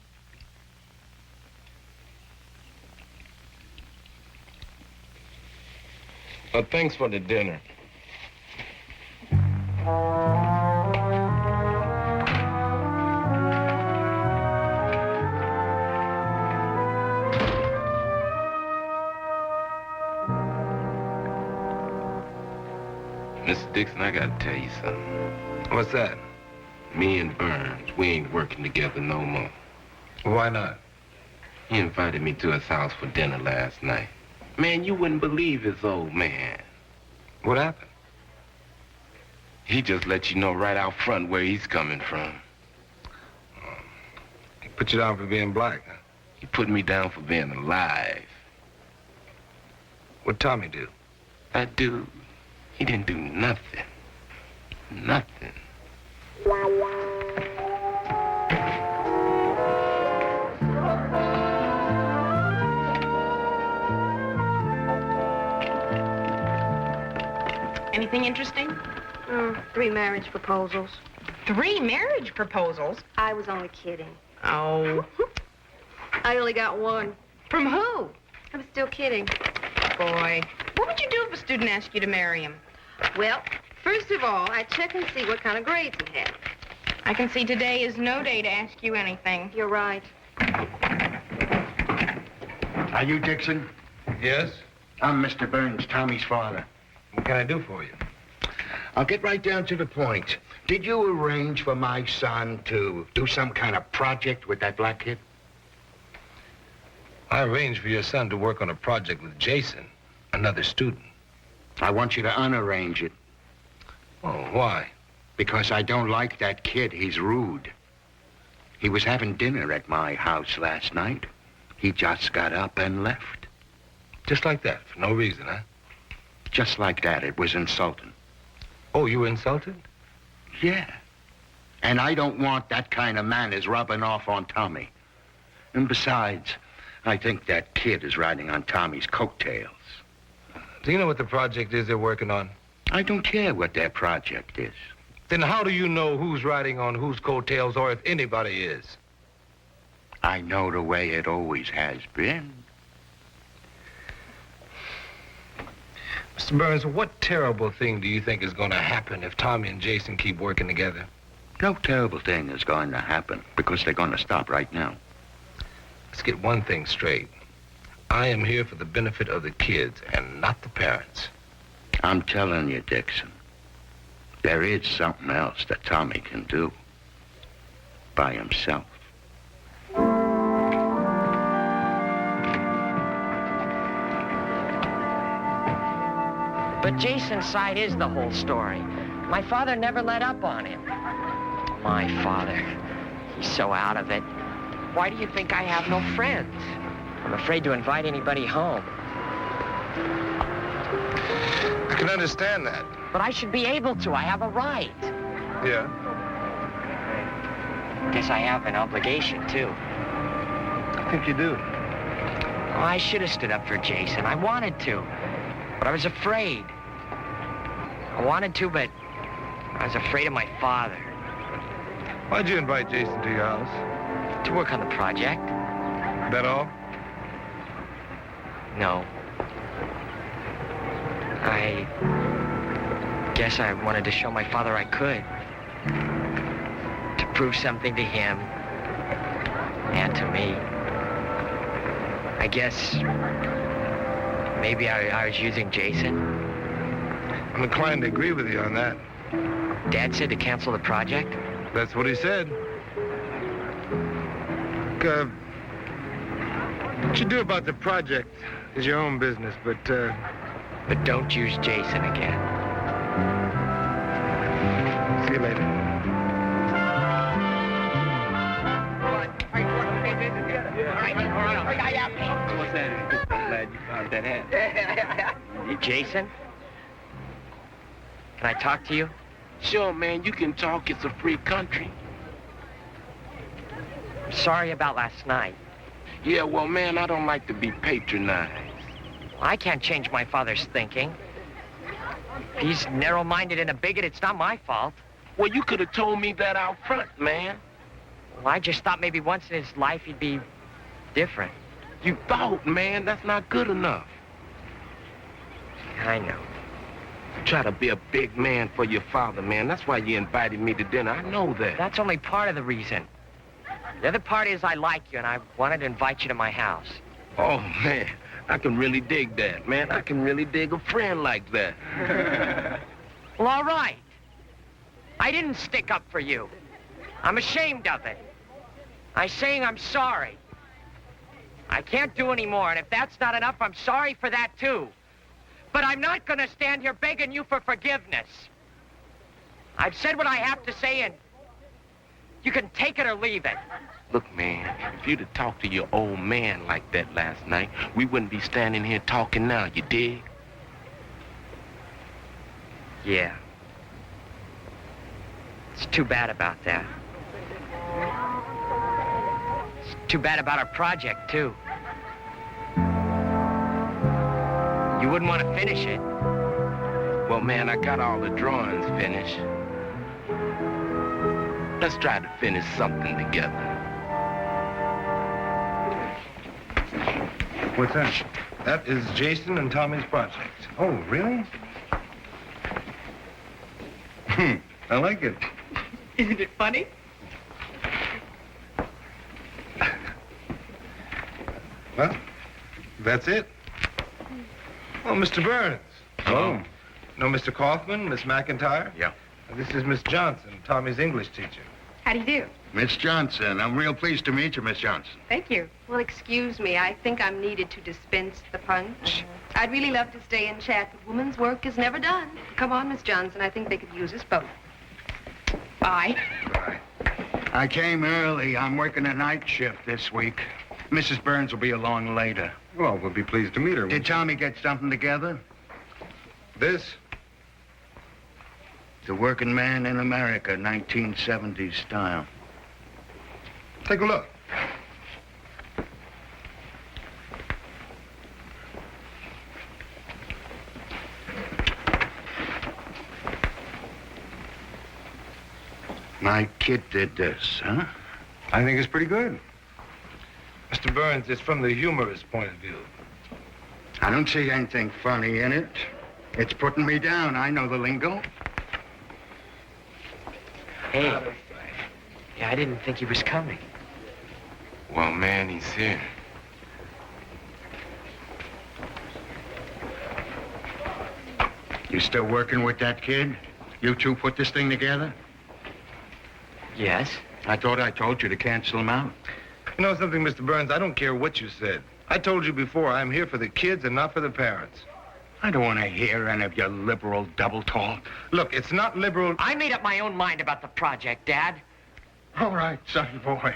Well, thanks for the dinner. Mr. Dixon, I gotta tell you something. What's that? Me and Burns, we ain't working together no more. Why not? He invited me to his house for dinner last night. Man, you wouldn't believe his old man. What happened? He just let you know right out front where he's coming from. He put you down for being black, huh? He put me down for being alive. What'd Tommy do? That dude, he didn't do nothing. Nothing. Anything interesting? 3 marriage proposals. 3 marriage proposals? I was only kidding. Oh. I only got 1. From who? I was still kidding. Boy, what would you do if a student asked you to marry him? Well, first of all, I check and see what kind of grades he had. I can see today is no day to ask you anything. You're right. Are you Dixon? Yes? I'm Mr. Burns, Tommy's father. What can I do for you? I'll get right down to the point. Did you arrange for my son to do some kind of project with that black kid? I arranged for your son to work on a project with Jason, another student. I want you to unarrange it. Oh, why? Because I don't like that kid. He's rude. He was having dinner at my house last night. He just got up and left. Just like that, for no reason, huh? Just like that. It was insulting. Oh, you were insulted? Yeah. And I don't want that kind of manners rubbing off on Tommy. And besides, I think that kid is riding on Tommy's coattails. Do you know what the project is they're working on? I don't care what their project is. Then how do you know who's riding on whose coattails or if anybody is? I know the way it always has been. Mr. Burns, what terrible thing do you think is going to happen if Tommy and Jason keep working together? No terrible thing is going to happen because they're going to stop right now. Let's get one thing straight. I am here for the benefit of the kids and not the parents. I'm telling you, Dixon, there is something else that Tommy can do by himself. But Jason's side is the whole story. My father never let up on him. My father, he's so out of it. Why do you think I have no friends? I'm afraid to invite anybody home. I can understand that. But I should be able to. I have a right. Yeah? Guess I have an obligation, too. I think you do. Oh, I should have stood up for Jason. I wanted to. But I was afraid. I wanted to, but I was afraid of my father. Why'd you invite Jason to your house? To work on the project. That all? No. I guess I wanted to show my father I could. To prove something to him and to me. I guess maybe I was using Jason. I'm inclined to agree with you on that. Dad said to cancel the project? That's what he said. What you do about the project is your own business, but don't use Jason again. See you later. What's that? I'm glad you found that hat. Jason? Can I talk to you? Sure, man, you can talk. It's a free country. I'm sorry about last night. Yeah, well, man, I don't like to be patronized. I can't change my father's thinking. If he's narrow-minded and a bigot, it's not my fault. Well, you could have told me that out front, man. Well, I just thought maybe once in his life he'd be different. You thought, man. That's not good enough. I know. You try to be a big man for your father, man. That's why you invited me to dinner. I know that. That's only part of the reason. The other part is I like you, and I wanted to invite you to my house. Oh, man. I can really dig that, man. I can really dig a friend like that. Well, all right. I didn't stick up for you. I'm ashamed of it. I'm saying I'm sorry. I can't do any more, and if that's not enough, I'm sorry for that, too. But I'm not going to stand here begging you for forgiveness. I've said what I have to say, and you can take it or leave it. Look, man, if you'd have talked to your old man like that last night, we wouldn't be standing here talking now, you dig? Yeah. It's too bad about that. It's too bad about our project, too. You wouldn't want to finish it. Well, man, I got all the drawings finished. Let's try to finish something together. What's that? That is Jason and Tommy's project. Oh, really? I like it. Isn't it funny? Well, that's it. Oh, Mr. Burns. Hello. No, Mr. Kaufman, Miss McIntyre? Yeah. This is Miss Johnson, Tommy's English teacher. How do you do? Miss Johnson, I'm real pleased to meet you, Miss Johnson. Thank you. Well, excuse me. I think I'm needed to dispense the punch. I'd really love to stay and chat, but woman's work is never done. Come on, Miss Johnson. I think they could use us both. Bye. Bye. I came early. I'm working a night shift this week. Mrs. Burns will be along later. Well, we'll be pleased to meet her. Did Tommy get something together? This? The Working Man in America, 1970s style. Take a look. My kid did this, huh? I think it's pretty good. Mr. Burns, it's from the humorist point of view. I don't see anything funny in it. It's putting me down. I know the lingo. Hey. Yeah, I didn't think he was coming. Well, man, he's here. You still working with that kid? You two put this thing together? Yes? I thought I told you to cancel him out. You know something, Mr. Burns? I don't care what you said. I told you before, I'm here for the kids and not for the parents. I don't want to hear any of your liberal double talk. Look, it's not liberal. I made up my own mind about the project, Dad. All right, sonny boy.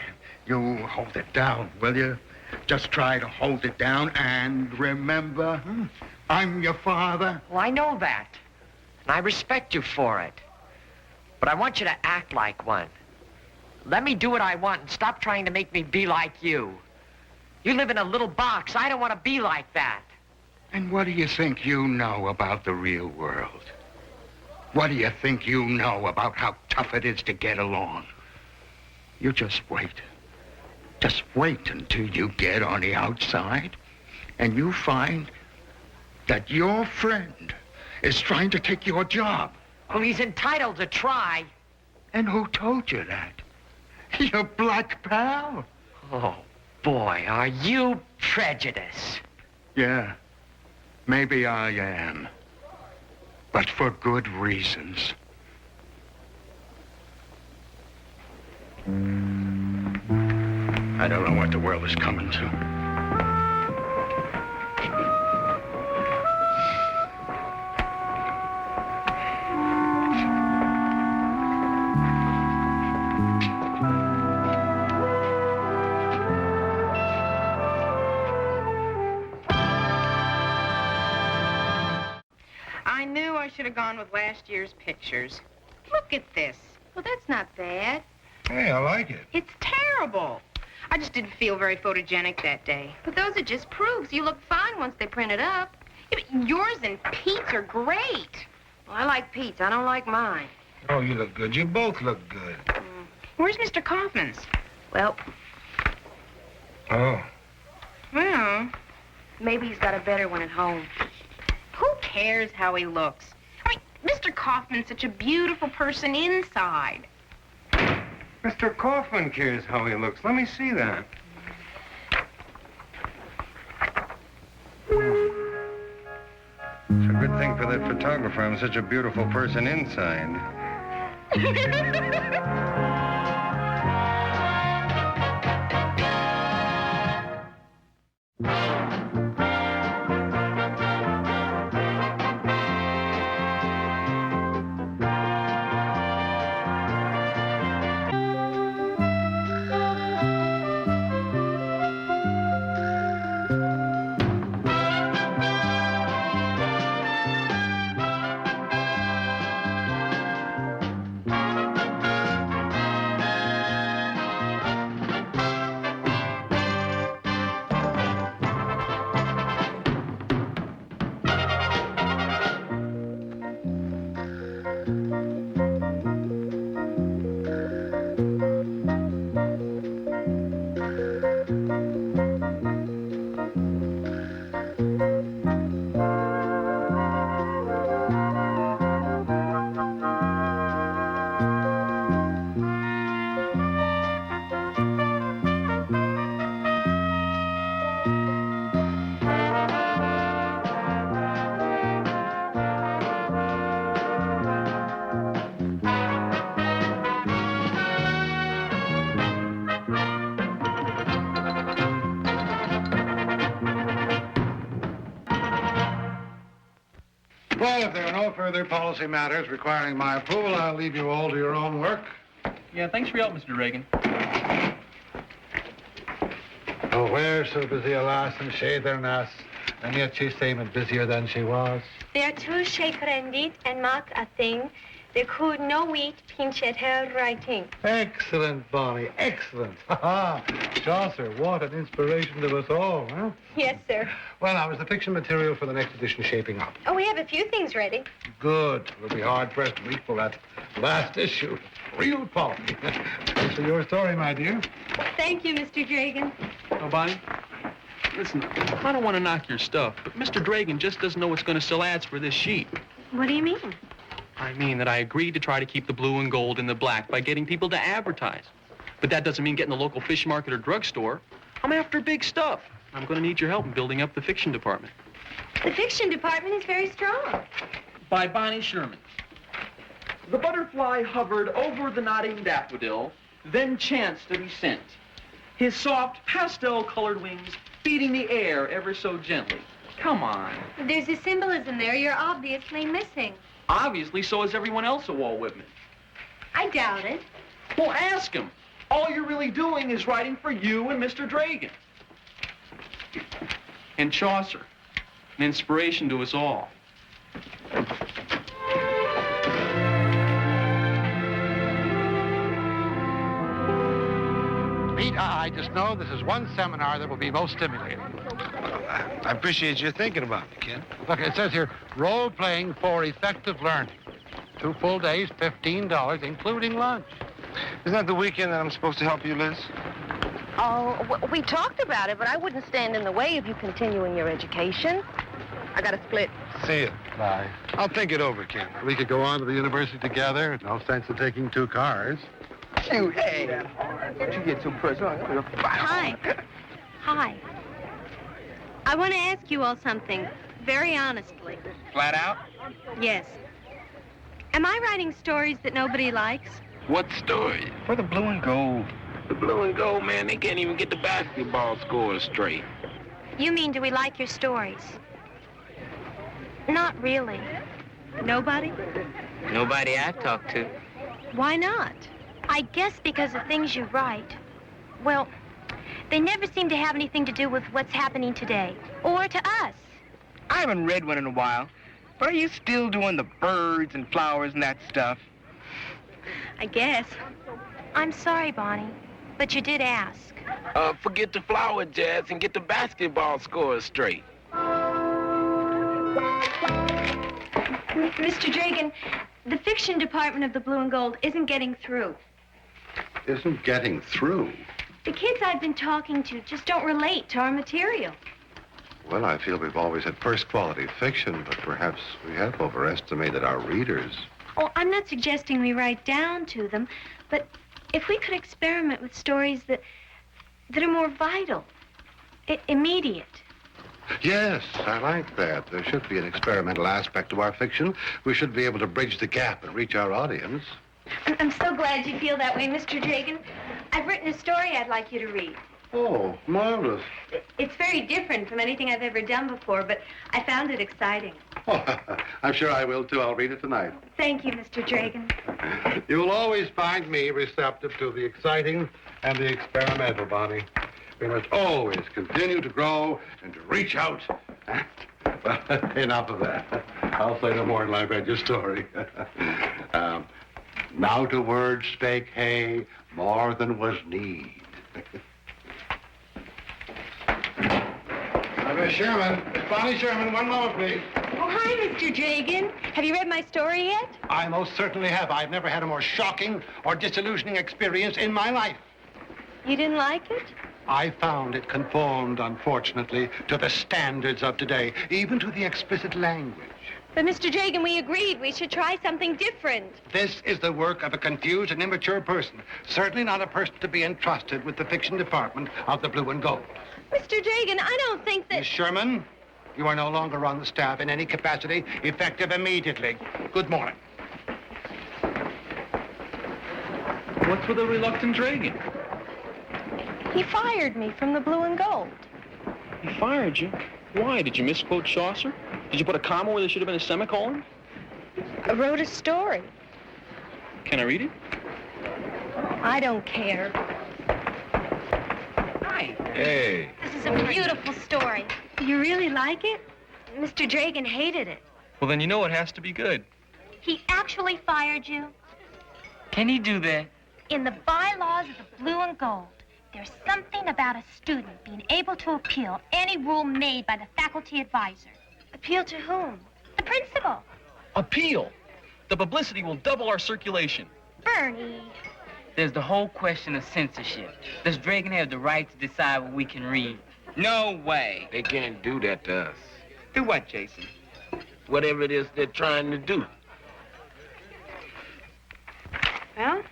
You hold it down, will you? Just try to hold it down and remember, I'm your father. Well, I know that. And I respect you for it. But I want you to act like one. Let me do what I want and stop trying to make me be like you. You live in a little box. I don't want to be like that. And what do you think you know about the real world? What do you think you know about how tough it is to get along? You just wait. Just wait until you get on the outside and you find that your friend is trying to take your job. Well, he's entitled to try. And who told you that? Your black pal? Oh, boy, are you prejudiced? Yeah, maybe I am. But for good reasons. I don't know what the world is coming to. I knew I should have gone with last year's pictures. Look at this. Well, that's not bad. Hey, I like it. It's terrible. I just didn't feel very photogenic that day. But those are just proofs. You look fine once they print it up. Yeah, but yours and Pete's are great. Well, I like Pete's. I don't like mine. Oh, you look good. You both look good. Where's Mr. Kaufman's? Well, Oh. Well, maybe he's got a better one at home. who cares how he looks? I mean, Mr. Kaufman's such a beautiful person inside. Mr. Kaufman cares how he looks. Let me see that. It's a good thing for that photographer. I'm such a beautiful person inside. Well, if there are no further policy matters requiring my approval, I'll leave you all to your own work. Yeah, thanks for your help, Mr. Reagan. Oh, we're so busy, alas, and she their nas, and yet she seemed busier than she was. There two shape rendit and mark a thing. There could no wheat pinch at her writing. Excellent, Bonnie, excellent. Ha ha. Chaucer, what an inspiration to us all, huh? Yes, sir. Well, now, is the fiction material for the next edition shaping up? Oh, we have a few things ready. Good. We'll be hard-pressed to equal that last issue. Real quality. Thanks for your story, my dear. Thank you, Mr. Dragan. Oh, Bonnie, listen, I don't want to knock your stuff, but Mr. Dragan just doesn't know what's going to sell ads for this sheet. What do you mean? I mean that I agreed to try to keep the blue and gold in the black by getting people to advertise. But that doesn't mean getting the local fish market or drugstore. I'm after big stuff. I'm going to need your help in building up the fiction department. The fiction department is very strong. By Bonnie Sherman. The butterfly hovered over the nodding daffodil, then chanced to be sent. His soft, pastel-colored wings beating the air ever so gently. Come on. There's a symbolism there you're obviously missing. Obviously, so is everyone else at Walt Whitman. I doubt it. Well, ask him. All you're really doing is writing for you and Mr. Dragan. And Chaucer, an inspiration to us all. Pete, I just know this is one seminar that will be most stimulating. I appreciate you thinking about me, kid. Look, it says here, role-playing for effective learning. 2 full days, $15, including lunch. Isn't that the weekend that I'm supposed to help you, Liz? Oh, we talked about it, but I wouldn't stand in the way of you continuing your education. I got to split. See you. Bye. I'll think it over, kid. We could go on to the university together. No sense in taking 2 cars. Shoot, hey. Don't you get too personal. Hi. Hi. I want to ask you all something, very honestly. Flat out? Yes. Am I writing stories that nobody likes? What story? For the blue and gold. The blue and gold, man, they can't even get the basketball scores straight. You mean, do we like your stories? Not really. Nobody? Nobody I talk to. Why not? I guess because the things you write, well, they never seem to have anything to do with what's happening today, or to us. I haven't read one in a while, but are you still doing the birds and flowers and that stuff? I guess. I'm sorry, Bonnie, but you did ask. Forget the flower jazz and get the basketball scores straight. Mr. Dragan, the fiction department of the Blue and Gold isn't getting through. Isn't getting through? The kids I've been talking to just don't relate to our material. Well, I feel we've always had first-quality fiction, but perhaps we have overestimated our readers. Oh, I'm not suggesting we write down to them, but if we could experiment with stories that are more vital, immediate. Yes, I like that. There should be an experimental aspect to our fiction. We should be able to bridge the gap and reach our audience. I'm so glad you feel that way, Mr. Dragan. I've written a story I'd like you to read. Oh, marvelous. It's very different from anything I've ever done before, but I found it exciting. Oh, I'm sure I will, too. I'll read it tonight. Thank you, Mr. Dragan. You'll always find me receptive to the exciting and the experimental, Bonnie. We must always continue to grow and to reach out. Well, enough of that. I'll say no more until I've read your story. Now to words spake Hay more than was need. Miss Sherman, Miss Bonnie Sherman, one moment, please. Oh, hi, Mr. Dragan. Have you read my story yet? I most certainly have. I've never had a more shocking or disillusioning experience in my life. You didn't like it? I found it conformed, unfortunately, to the standards of today, even to the explicit language. But, Mr. Dragan, we agreed we should try something different. This is the work of a confused and immature person. Certainly not a person to be entrusted with the fiction department of the Blue and Gold. Mr. Dragan, I don't think that... Miss Sherman, you are no longer on the staff in any capacity, effective immediately. Good morning. What's with the reluctant Dragan? He fired me from the Blue and Gold. He fired you? Why? Did you misquote Chaucer? Did you put a comma where there should have been a semicolon? I wrote a story. Can I read it? I don't care. Hi. Hey. This is a beautiful story. You really like it? Mr. Dragan hated it. Well, then you know it has to be good. He actually fired you? Can he do that? In the bylaws of the Blue and Gold, there's something about a student being able to appeal any rule made by the faculty advisor. Appeal to whom? The principal. Appeal. The publicity will double our circulation. Bernie. There's the whole question of censorship. Does Dragan have the right to decide what we can read? No way. They can't do that to us. Do what, Jason? Whatever it is they're trying to do. Well,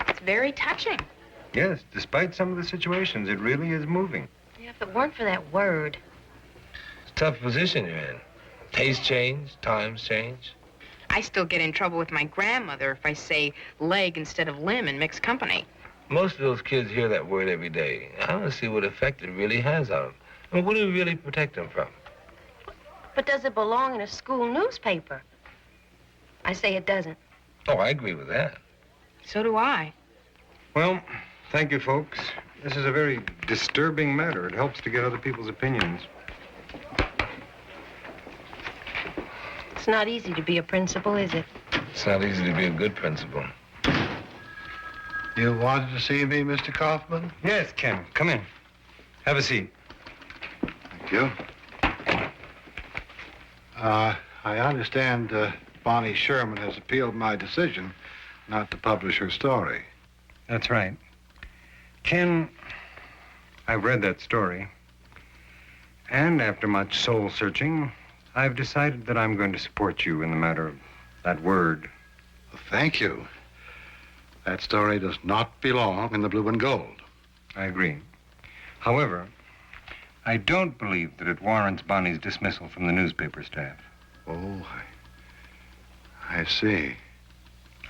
it's very touching. Yes, despite some of the situations, it really is moving. Yeah, if it weren't for that word. It's a tough position you're in. Tastes change, times change. I still get in trouble with my grandmother if I say leg instead of limb in mixed company. Most of those kids hear that word every day. I don't see what effect it really has on them. I mean, what do we really protect them from? But does it belong in a school newspaper? I say it doesn't. Oh, I agree with that. So do I. Well, thank you, folks. This is a very disturbing matter. It helps to get other people's opinions. It's not easy to be a principal, is it? It's not easy to be a good principal. You wanted to see me, Mr. Kaufman? Yes, Ken. Come in. Have a seat. Thank you. I understand Bonnie Sherman has appealed my decision not to publish her story. That's right. Ken, I've read that story. And after much soul searching, I've decided that I'm going to support you in the matter of that word. Thank you. That story does not belong in the Blue and Gold. I agree. However, I don't believe that it warrants Bonnie's dismissal from the newspaper staff. Oh, I see.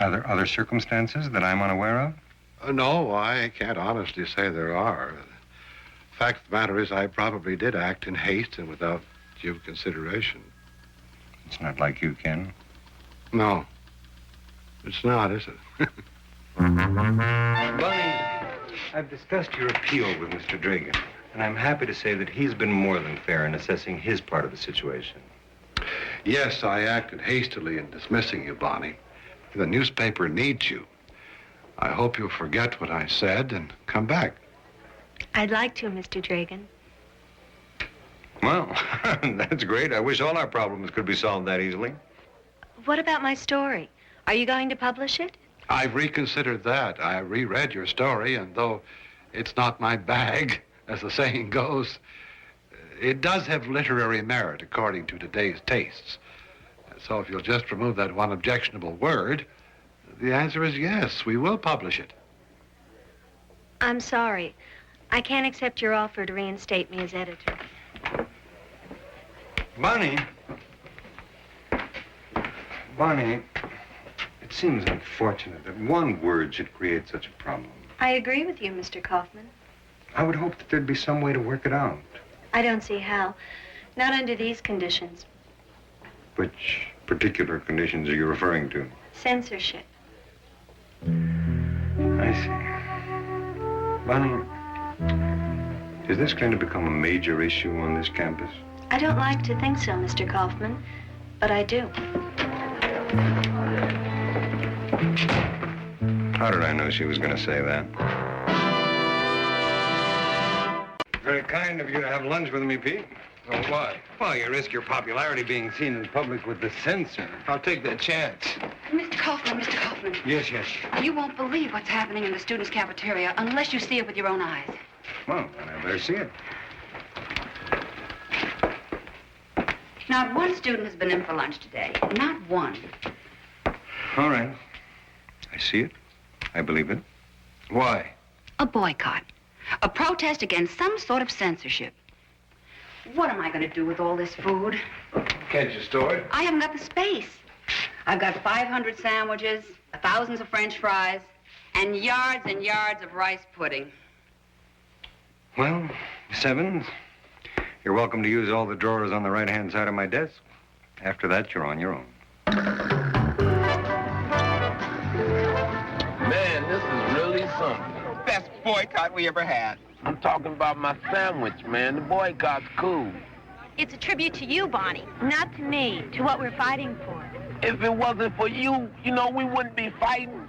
Are there other circumstances that I'm unaware of? No, I can't honestly say there are. The fact of the matter is I probably did act in haste and without due consideration. It's not like you, Ken. No, it's not, is it? Bonnie, I've discussed your appeal with Mr. Dragan, and I'm happy to say that he's been more than fair in assessing his part of the situation. Yes, I acted hastily in dismissing you, Bonnie. The newspaper needs you. I hope you'll forget what I said and come back. I'd like to, Mr. Dragan. Well, that's great. I wish all our problems could be solved that easily. What about my story? Are you going to publish it? I've reconsidered that. I reread your story, and though it's not my bag, as the saying goes, it does have literary merit according to today's tastes. So if you'll just remove that one objectionable word, the answer is yes, we will publish it. I'm sorry. I can't accept your offer to reinstate me as editor. Bonnie, it seems unfortunate that one word should create such a problem. I agree with you, Mr. Kaufman. I would hope that there'd be some way to work it out. I don't see how. Not under these conditions. Which particular conditions are you referring to? Censorship. I see. Bonnie, is this going to become a major issue on this campus? I don't like to think so, Mr. Kaufman, but I do. How did I know she was going to say that? Very kind of you to have lunch with me, Pete. Oh, why? Well, you risk your popularity being seen in public with the censor. I'll take that chance. Mr. Kaufman, Mr. Kaufman. Yes, yes. You won't believe what's happening in the students' cafeteria unless you see it with your own eyes. Well, then I better see it. Not one student has been in for lunch today. Not one. All right. I see it. I believe it. Why? A boycott. A protest against some sort of censorship. What am I going to do with all this food? Can't you store it? I haven't got the space. I've got 500 sandwiches, thousands of French fries, and yards of rice pudding. Well, Miss Evans, you're welcome to use all the drawers on the right-hand side of my desk. After that, you're on your own. Best boycott we ever had. I'm talking about my sandwich, man. The boycott's cool. It's a tribute to you, Bonnie, not to me, to what we're fighting for. If it wasn't for you, we wouldn't be fighting.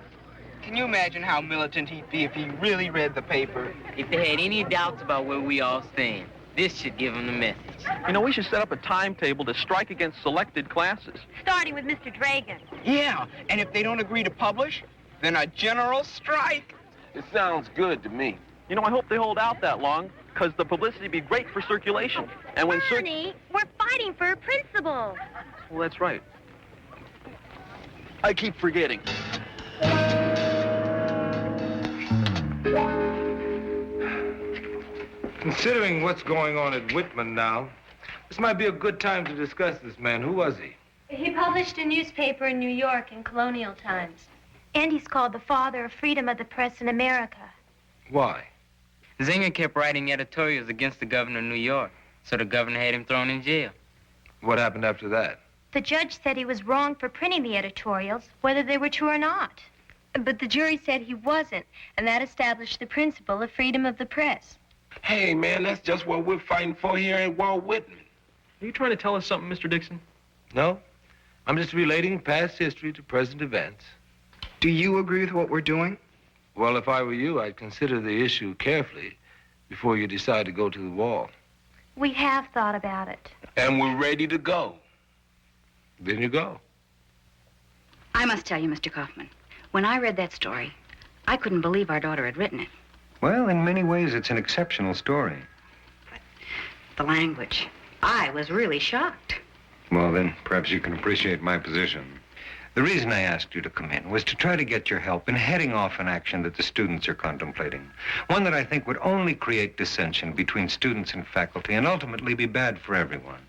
Can you imagine how militant he'd be if he really read the paper? If they had any doubts about where we all stand, this should give him the message. We should set up a timetable to strike against selected classes. Starting with Mr. Dragan. Yeah, and if they don't agree to publish, then a general strike. It sounds good to me. I hope they hold out that long, because the publicity would be great for circulation. And when Bonnie, we're fighting for a principle. Well, that's right. I keep forgetting. Considering what's going on at Whitman now, this might be a good time to discuss this man. Who was he? He published a newspaper in New York in colonial times. And he's called the father of freedom of the press in America. Why? Zinger kept writing editorials against the governor of New York, so the governor had him thrown in jail. What happened after that? The judge said he was wrong for printing the editorials, whether they were true or not. But the jury said he wasn't, and that established the principle of freedom of the press. Hey, man, that's just what we're fighting for here in Walt Whitman. Are you trying to tell us something, Mr. Dixon? No. I'm just relating past history to present events. Do you agree with what we're doing? Well, if I were you, I'd consider the issue carefully before you decide to go to the wall. We have thought about it. And we're ready to go. Then you go. I must tell you, Mr. Kaufman, when I read that story, I couldn't believe our daughter had written it. Well, in many ways, it's an exceptional story. The language. I was really shocked. Well, then, perhaps you can appreciate my position. The reason I asked you to come in was to try to get your help in heading off an action that the students are contemplating. One that I think would only create dissension between students and faculty and ultimately be bad for everyone.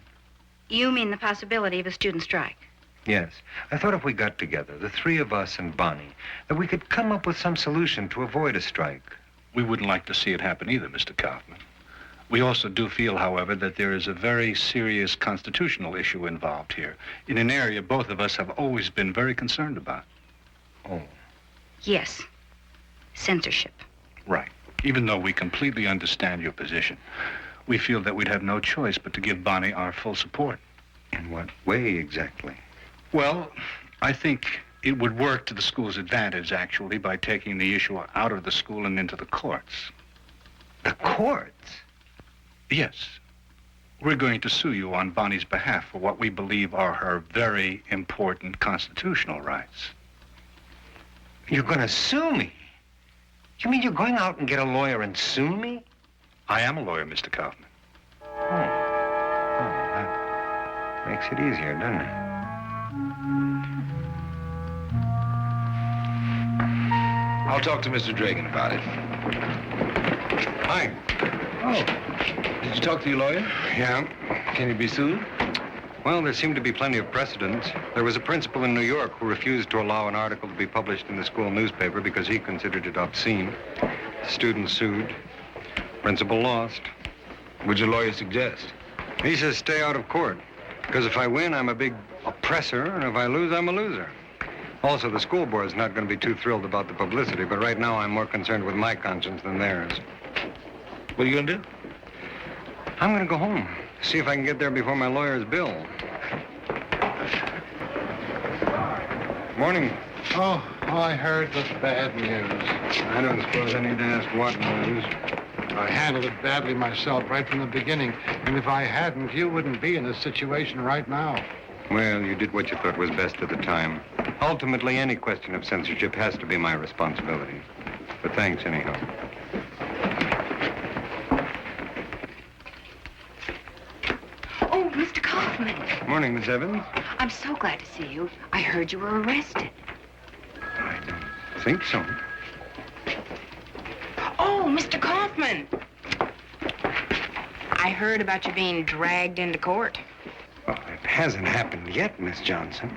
You mean the possibility of a student strike? Yes. I thought if we got together, the three of us and Bonnie, that we could come up with some solution to avoid a strike. We wouldn't like to see it happen either, Mr. Kaufman. We also do feel, however, that there is a very serious constitutional issue involved here, in an area both of us have always been very concerned about. Oh. Yes. Censorship. Right. Even though we completely understand your position, we feel that we'd have no choice but to give Bonnie our full support. In what way exactly? Well, I think it would work to the school's advantage, actually, by taking the issue out of the school and into the courts. The courts? Yes. We're going to sue you on Bonnie's behalf for what we believe are her very important constitutional rights. You're going to sue me? You mean you're going out and get a lawyer and sue me? I am a lawyer, Mr. Kaufman. That makes it easier, doesn't it? I'll talk to Mr. Dragan about it. Hi. Oh. Did you talk to your lawyer? Yeah. Can he be sued? Well, there seem to be plenty of precedents. There was a principal in New York who refused to allow an article to be published in the school newspaper because he considered it obscene. The student sued. Principal lost. What'd your lawyer suggest? He says stay out of court. Because if I win, I'm a big oppressor, and if I lose, I'm a loser. Also, the school board's not going to be too thrilled about the publicity, but right now I'm more concerned with my conscience than theirs. What are you going to do? I'm going to go home, see if I can get there before my lawyer's bill. Morning. Oh, I heard the bad news. I don't suppose I need to ask what news. I handled it badly myself right from the beginning. And if I hadn't, you wouldn't be in this situation right now. Well, you did what you thought was best at the time. Ultimately, any question of censorship has to be my responsibility. But thanks anyhow. Oh, Mr. Kaufman. Morning, Miss Evans. I'm so glad to see you. I heard you were arrested. I don't think so. Oh, Mr. Kaufman. I heard about you being dragged into court. Well, it hasn't happened yet, Miss Johnson.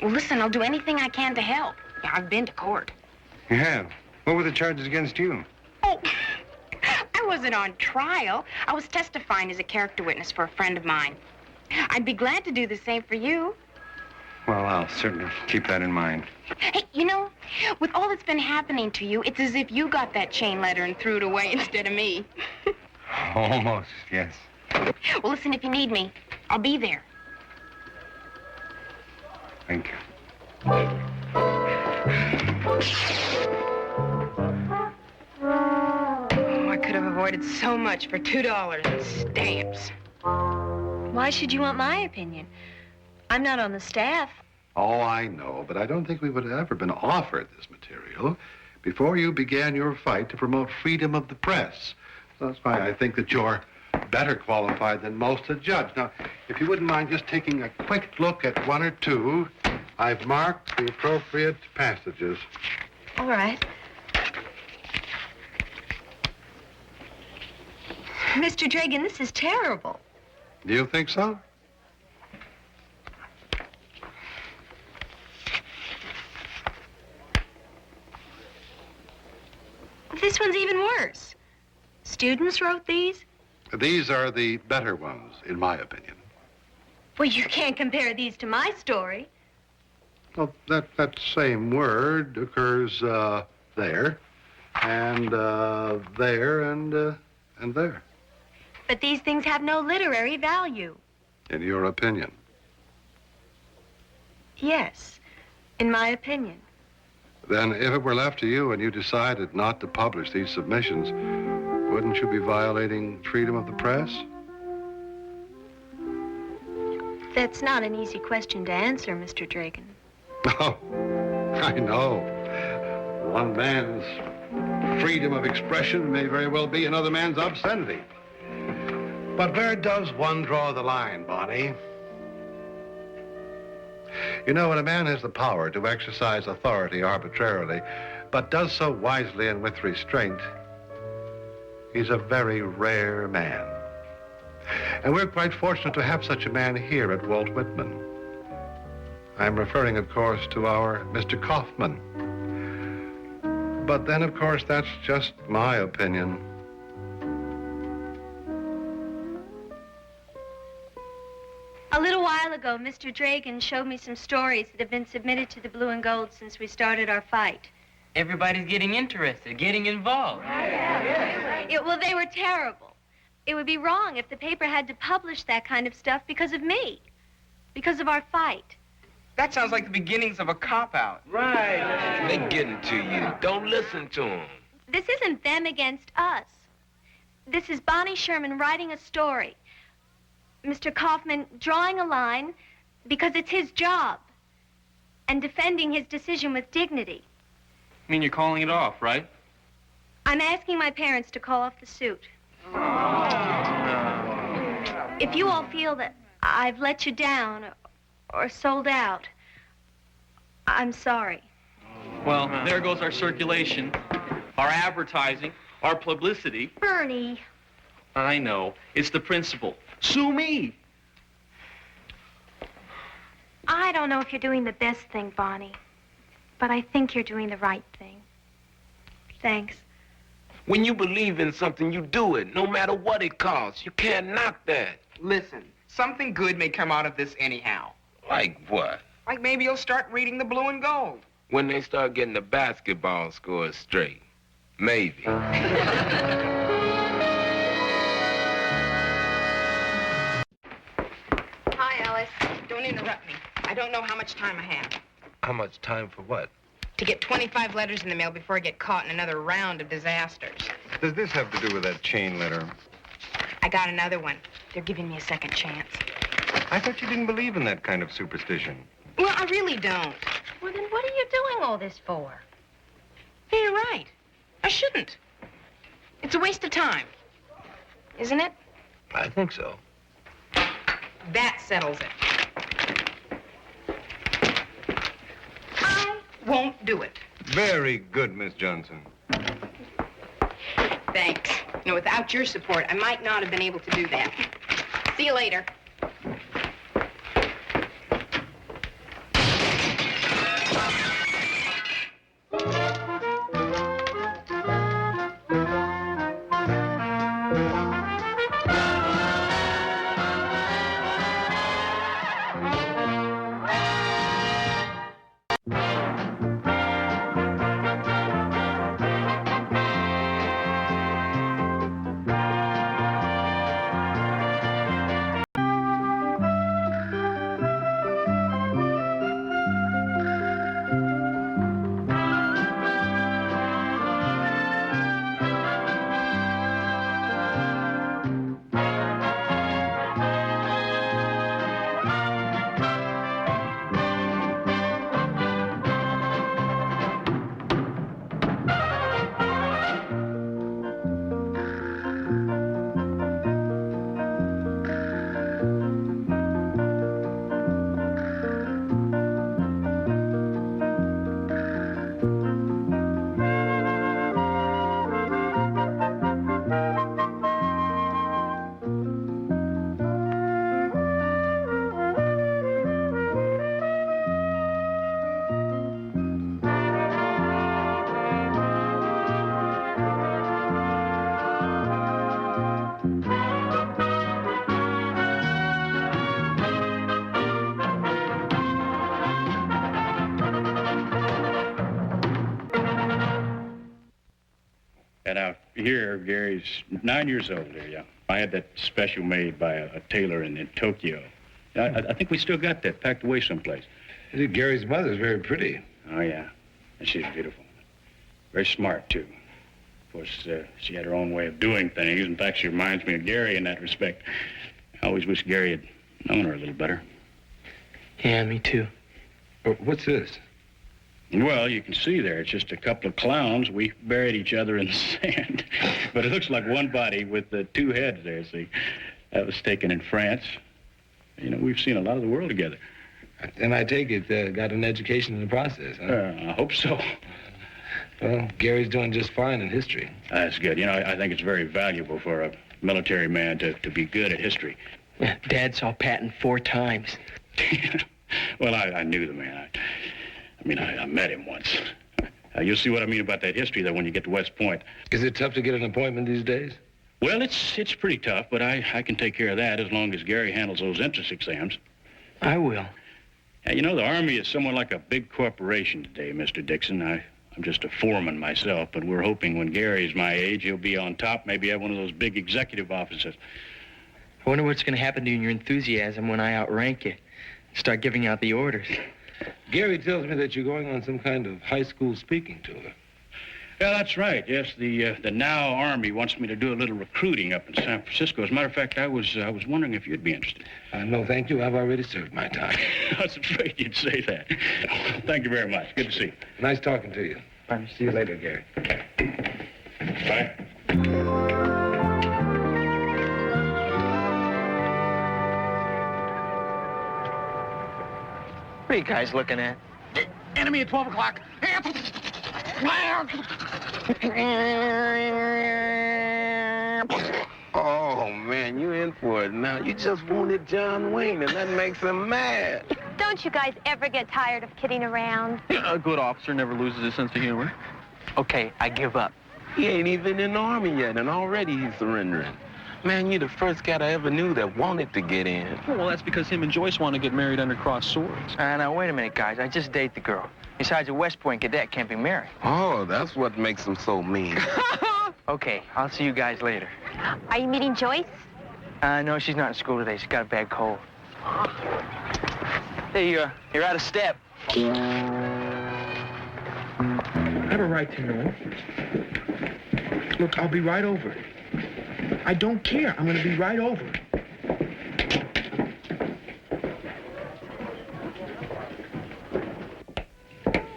Well, listen, I'll do anything I can to help. I've been to court. You have? What were the charges against you? Oh, I wasn't on trial. I was testifying as a character witness for a friend of mine. I'd be glad to do the same for you. Well, I'll certainly keep that in mind. Hey, you know, with all that's been happening to you, it's as if you got that chain letter and threw it away instead of me. Almost, yes. Well, listen, if you need me, I'll be there. Thank you. Oh, I could have avoided so much for $2 in stamps. Why should you want my opinion? I'm not on the staff. Oh, I know, but I don't think we would have ever been offered this material before you began your fight to promote freedom of the press. So that's why I think that you're better qualified than most to judge. Now, if you wouldn't mind just taking a quick look at one or two, I've marked the appropriate passages. All right. Mr. Dragan, this is terrible. Do you think so? This one's even worse. Students wrote these? These are the better ones, in my opinion. Well, you can't compare these to my story. Well, that same word occurs there, and there, and there. But these things have no literary value. In your opinion? Yes, in my opinion. Then if it were left to you and you decided not to publish these submissions, wouldn't you be violating freedom of the press? That's not an easy question to answer, Mr. Dragan. Oh, I know. One man's freedom of expression may very well be another man's obscenity. But where does one draw the line, Bonnie? You know, when a man has the power to exercise authority arbitrarily, but does so wisely and with restraint, he's a very rare man. And we're quite fortunate to have such a man here at Walt Whitman. I'm referring, of course, to our Mr. Kaufman. But then, of course, that's just my opinion. A little while ago, Mr. Dragan showed me some stories that have been submitted to the Blue and Gold since we started our fight. Everybody's getting interested, getting involved. Well, they were terrible. It would be wrong if the paper had to publish that kind of stuff because of me, because of our fight. That sounds like the beginnings of a cop-out. Right. They getting to you. Don't listen to them. This isn't them against us. This is Bonnie Sherman writing a story. Mr. Kaufman drawing a line because it's his job and defending his decision with dignity. I mean, you're calling it off, right? I'm asking my parents to call off the suit. If you all feel that I've let you down or sold out, I'm sorry. Well, there goes our circulation, our advertising, our publicity. Bernie. I know. It's the principle. Sue me. I don't know if you're doing the best thing, Bonnie, but I think you're doing the right thing. Thanks. When you believe in something, you do it, no matter what it costs. You can't knock that. Listen, something good may come out of this anyhow. Like what? Like maybe you'll start reading the Blue and Gold. When they start getting the basketball scores straight. Maybe. Hi, Alice. Don't interrupt me. I don't know how much time I have. How much time for what? To get 25 letters in the mail before I get caught in another round of disasters. Does this have to do with that chain letter? I got another one. They're giving me a second chance. I thought you didn't believe in that kind of superstition. Well, I really don't. Well, then what are you doing all this for? Yeah, you're right. I shouldn't. It's a waste of time. Isn't it? I think so. That settles it. I won't do it. Very good, Miss Johnson. Thanks. You know, without your support, I might not have been able to do that. See you later. Here, Gary's 9 years old here, yeah. I had that special made by a tailor in Tokyo. I think we still got that packed away someplace. Gary's mother's very pretty. Oh, yeah. And she's beautiful. Very smart, too. Of course, she had her own way of doing things. In fact, she reminds me of Gary in that respect. I always wish Gary had known her a little better. Yeah, me too. What's this? Well, you can see there, it's just a couple of clowns. We buried each other in the sand. But it looks like one body with the two heads there, see? That was taken in France. You know, we've seen a lot of the world together. And I take it got an education in the process, huh? I hope so. Well, Gary's doing just fine in history. That's good. You know, I think it's very valuable for a military man to be good at history. Dad saw Patton 4 times. Well, I knew the man. I met him once. You'll see what I mean about that history, though, when you get to West Point. Is it tough to get an appointment these days? Well, it's pretty tough, but I can take care of that as long as Gary handles those entrance exams. I will. You know, the Army is somewhat like a big corporation today, Mr. Dixon. I'm just a foreman myself, but we're hoping when Gary's my age, he'll be on top, maybe have one of those big executive offices. I wonder what's going to happen to you and your enthusiasm when I outrank you. Start giving out the orders. Gary tells me that you're going on some kind of high school speaking tour. Yeah, that's right. Yes, the now Army wants me to do a little recruiting up in San Francisco. As a matter of fact, I was wondering if you'd be interested. No, thank you. I've already served my time. I was afraid you'd say that. Thank you very much. Good to see you. Nice talking to you. Bye. See you later, Gary. Bye. What are you guys looking at? Enemy at 12 o'clock. Oh, man, you in for it now. You just wounded John Wayne, and that makes him mad. Don't you guys ever get tired of kidding around? A good officer never loses his sense of humor. Okay, I give up. He ain't even in the Army yet, and already he's surrendering. Man, you're the first guy I ever knew that wanted to get in. Well, that's because him and Joyce want to get married under crossed swords. Now, wait a minute, guys. I just date the girl. Besides, a West Point cadet can't be married. Oh, that's what makes him so mean. Okay, I'll see you guys later. Are you meeting Joyce? No, she's not in school today. She's got a bad cold. Hey, you're out of step. I have a right to know. Look, I'll be right over. I don't care. I'm going to be right over.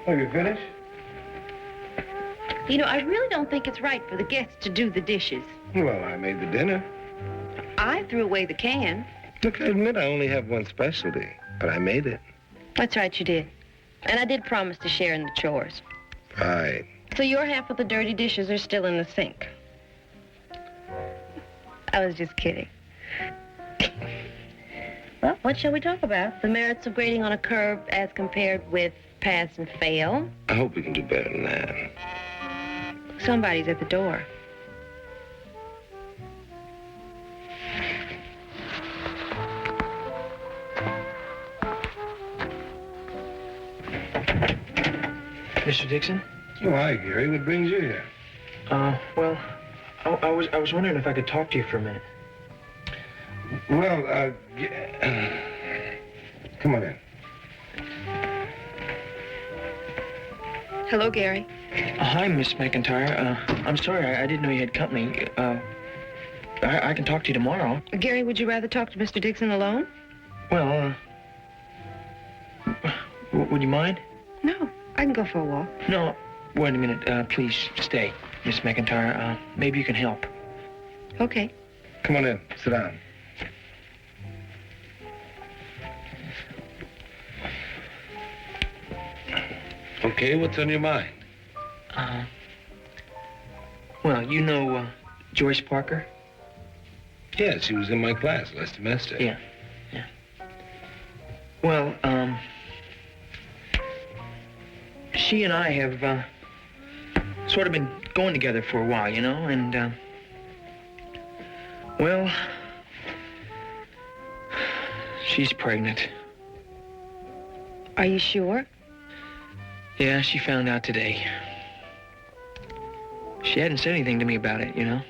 Oh, you finished? You know, I really don't think it's right for the guests to do the dishes. Well, I made the dinner. I threw away the can. Look, I admit I only have one specialty, but I made it. That's right, you did. And I did promise to share in the chores. Right. So your half of the dirty dishes are still in the sink. I was just kidding. Well, what shall we talk about? The merits of grading on a curve as compared with pass and fail. I hope we can do better than that. Somebody's at the door. Mr. Dixon? Oh, hi, Gary. What brings you here? Well, I was wondering if I could talk to you for a minute. Well, come on in. Hello, Gary. Hi, Miss McIntyre. I'm sorry, I didn't know you had company. I can talk to you tomorrow. Gary, would you rather talk to Mr. Dixon alone? Well, would you mind? No, I can go for a walk. No, wait a minute. Please stay, Miss McIntyre. Maybe you can help. Okay. Come on in. Sit down. Okay, what's on your mind? Well, you know Joyce Parker? Yeah, she was in my class last semester. Yeah. Well, she and I have sort of been going together for a while, you know, and, well, she's pregnant. Are you sure? Yeah, she found out today. She hadn't said anything to me about it, you know.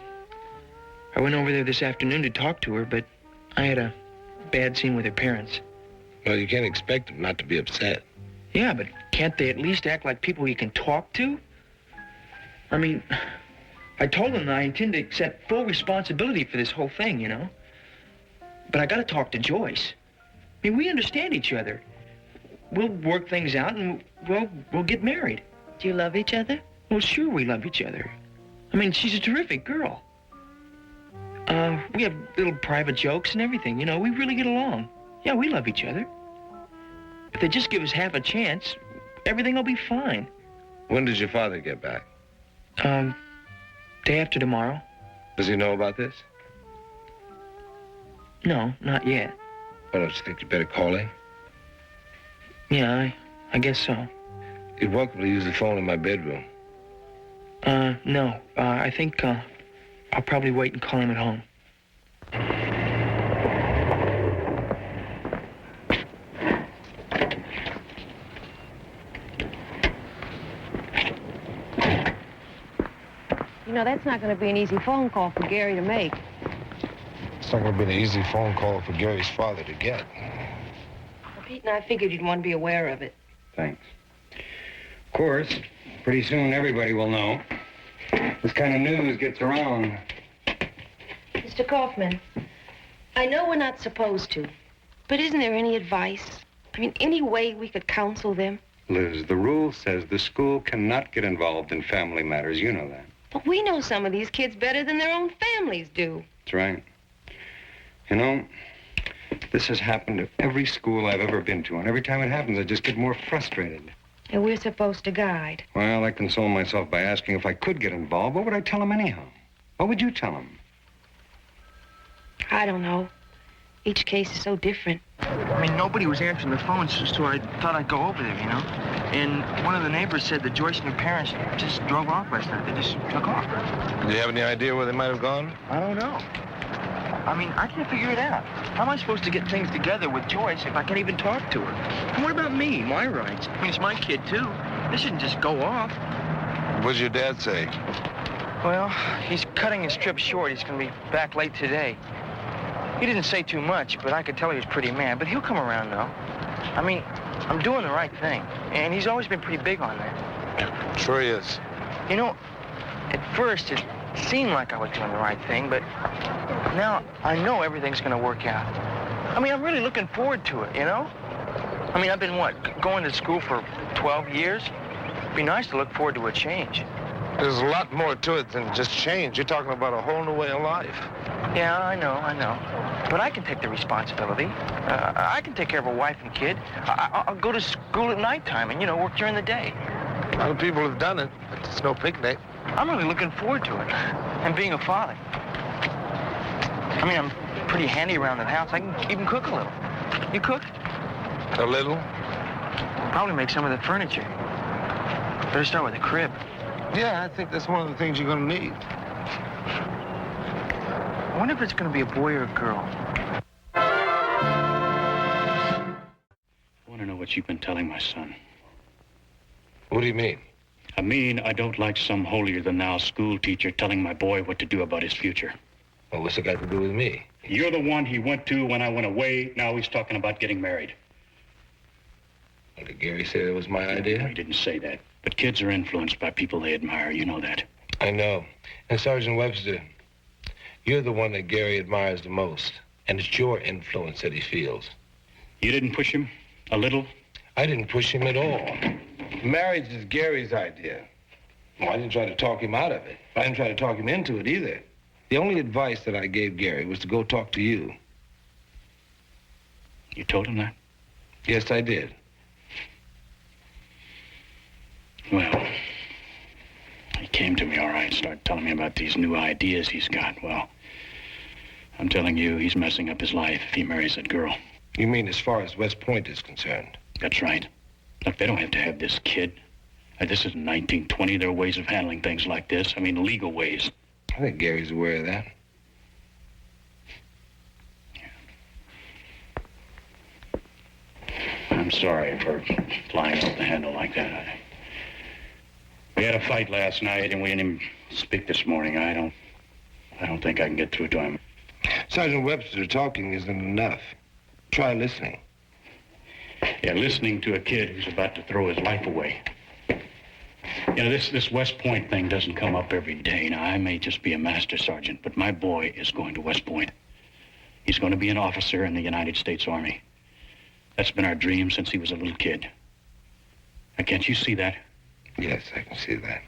I went over there this afternoon to talk to her, but I had a bad scene with her parents. Well, you can't expect them not to be upset. Yeah, but can't they at least act like people you can talk to? I mean, I told them that I intend to accept full responsibility for this whole thing, you know. But I gotta talk to Joyce. I mean, we understand each other. We'll work things out and we'll get married. Do you love each other? Well, sure we love each other. I mean, she's a terrific girl. We have little private jokes and everything, you know. We really get along. Yeah, we love each other. If they just give us half a chance, everything will be fine. When does your father get back? Day after tomorrow. Does he know about this? No, not yet. Well, don't you think you better call him? Yeah, I guess so. You're welcome to use the phone in my bedroom. No. I think, I'll probably wait and call him at home. You know, that's not going to be an easy phone call for Gary to make. It's not going to be an easy phone call for Gary's father to get. Well, Pete and I figured you'd want to be aware of it. Thanks. Of course, pretty soon everybody will know. This kind of news gets around. Mr. Kaufman, I know we're not supposed to, but isn't there any advice? I mean, any way we could counsel them? Liz, the rule says the school cannot get involved in family matters. You know that. But we know some of these kids better than their own families do. That's right. You know, this has happened at every school I've ever been to, and every time it happens, I just get more frustrated. And we're supposed to guide. Well, I console myself by asking if I could get involved. What would I tell them anyhow? What would you tell them? I don't know. Each case is so different. I mean, nobody was answering the phone, so I thought I'd go over there, you know? And one of the neighbors said that Joyce and her parents just drove off last night. They just took off. Do you have any idea where they might have gone? I don't know. I mean, I can't figure it out. How am I supposed to get things together with Joyce if I can't even talk to her? And what about me, my rights? I mean, it's my kid, too. This shouldn't just go off. What does your dad say? Well, he's cutting his trip short. He's going to be back late today. He didn't say too much, but I could tell he was pretty mad. But he'll come around, though. I mean, I'm doing the right thing. And he's always been pretty big on that. Sure he is. You know, at first it seemed like I was doing the right thing, but now I know everything's going to work out. I mean, I'm really looking forward to it, you know? I mean, I've been, going to school for 12 years? It'd be nice to look forward to a change. There's a lot more to it than just change. You're talking about a whole new way of life. Yeah, I know. But I can take the responsibility. I can take care of a wife and kid. I'll go to school at nighttime and, work during the day. A lot of people have done it, but it's no picnic. I'm really looking forward to it. And being a father. I mean, I'm pretty handy around the house. I can even cook a little. You cook? A little? Probably make some of the furniture. Better start with a crib. Yeah, I think that's one of the things you're going to need. I wonder if it's going to be a boy or a girl. I want to know what you've been telling my son. What do you mean? I mean, I don't like some holier-than-thou school teacher telling my boy what to do about his future. Well, what's it got to do with me? You're the one he went to when I went away. Now he's talking about getting married. Well, did Gary say that was my idea? No, he didn't say that. But kids are influenced by people they admire. You know that. I know. And Sergeant Webster, you're the one that Gary admires the most. And it's your influence that he feels. You didn't push him? A little? I didn't push him at all. Marriage is Gary's idea. Well, I didn't try to talk him out of it. I didn't try to talk him into it either. The only advice that I gave Gary was to go talk to you. You told him that? Yes, I did. Well, he came to me, all right, started telling me about these new ideas he's got. Well, I'm telling you, he's messing up his life if he marries that girl. You mean as far as West Point is concerned? That's right. Look, they don't have to have this kid. This isn't 1920. There are ways of handling things like this. I mean, legal ways. I think Gary's aware of that. I'm sorry for flying off the handle like that. We had a fight last night, and we didn't even speak this morning. I don't think I can get through to him. Sergeant Webster, talking isn't enough. Try listening. Yeah, listening to a kid who's about to throw his life away. You know, this West Point thing doesn't come up every day. Now, I may just be a master sergeant, but my boy is going to West Point. He's going to be an officer in the United States Army. That's been our dream since he was a little kid. Now, can't you see that? Yes, I can see that.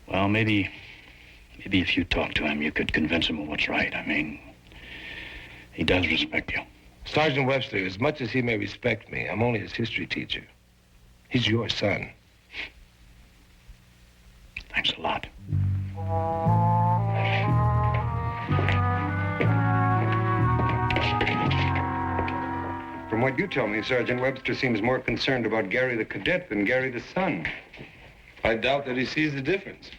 Well, maybe if you talk to him, you could convince him of what's right. I mean, he does respect you. Sergeant Webster, as much as he may respect me, I'm only his history teacher. He's your son. Thanks a lot. From what you tell me, Sergeant Webster seems more concerned about Gary the cadet than Gary the son. I doubt that he sees the difference.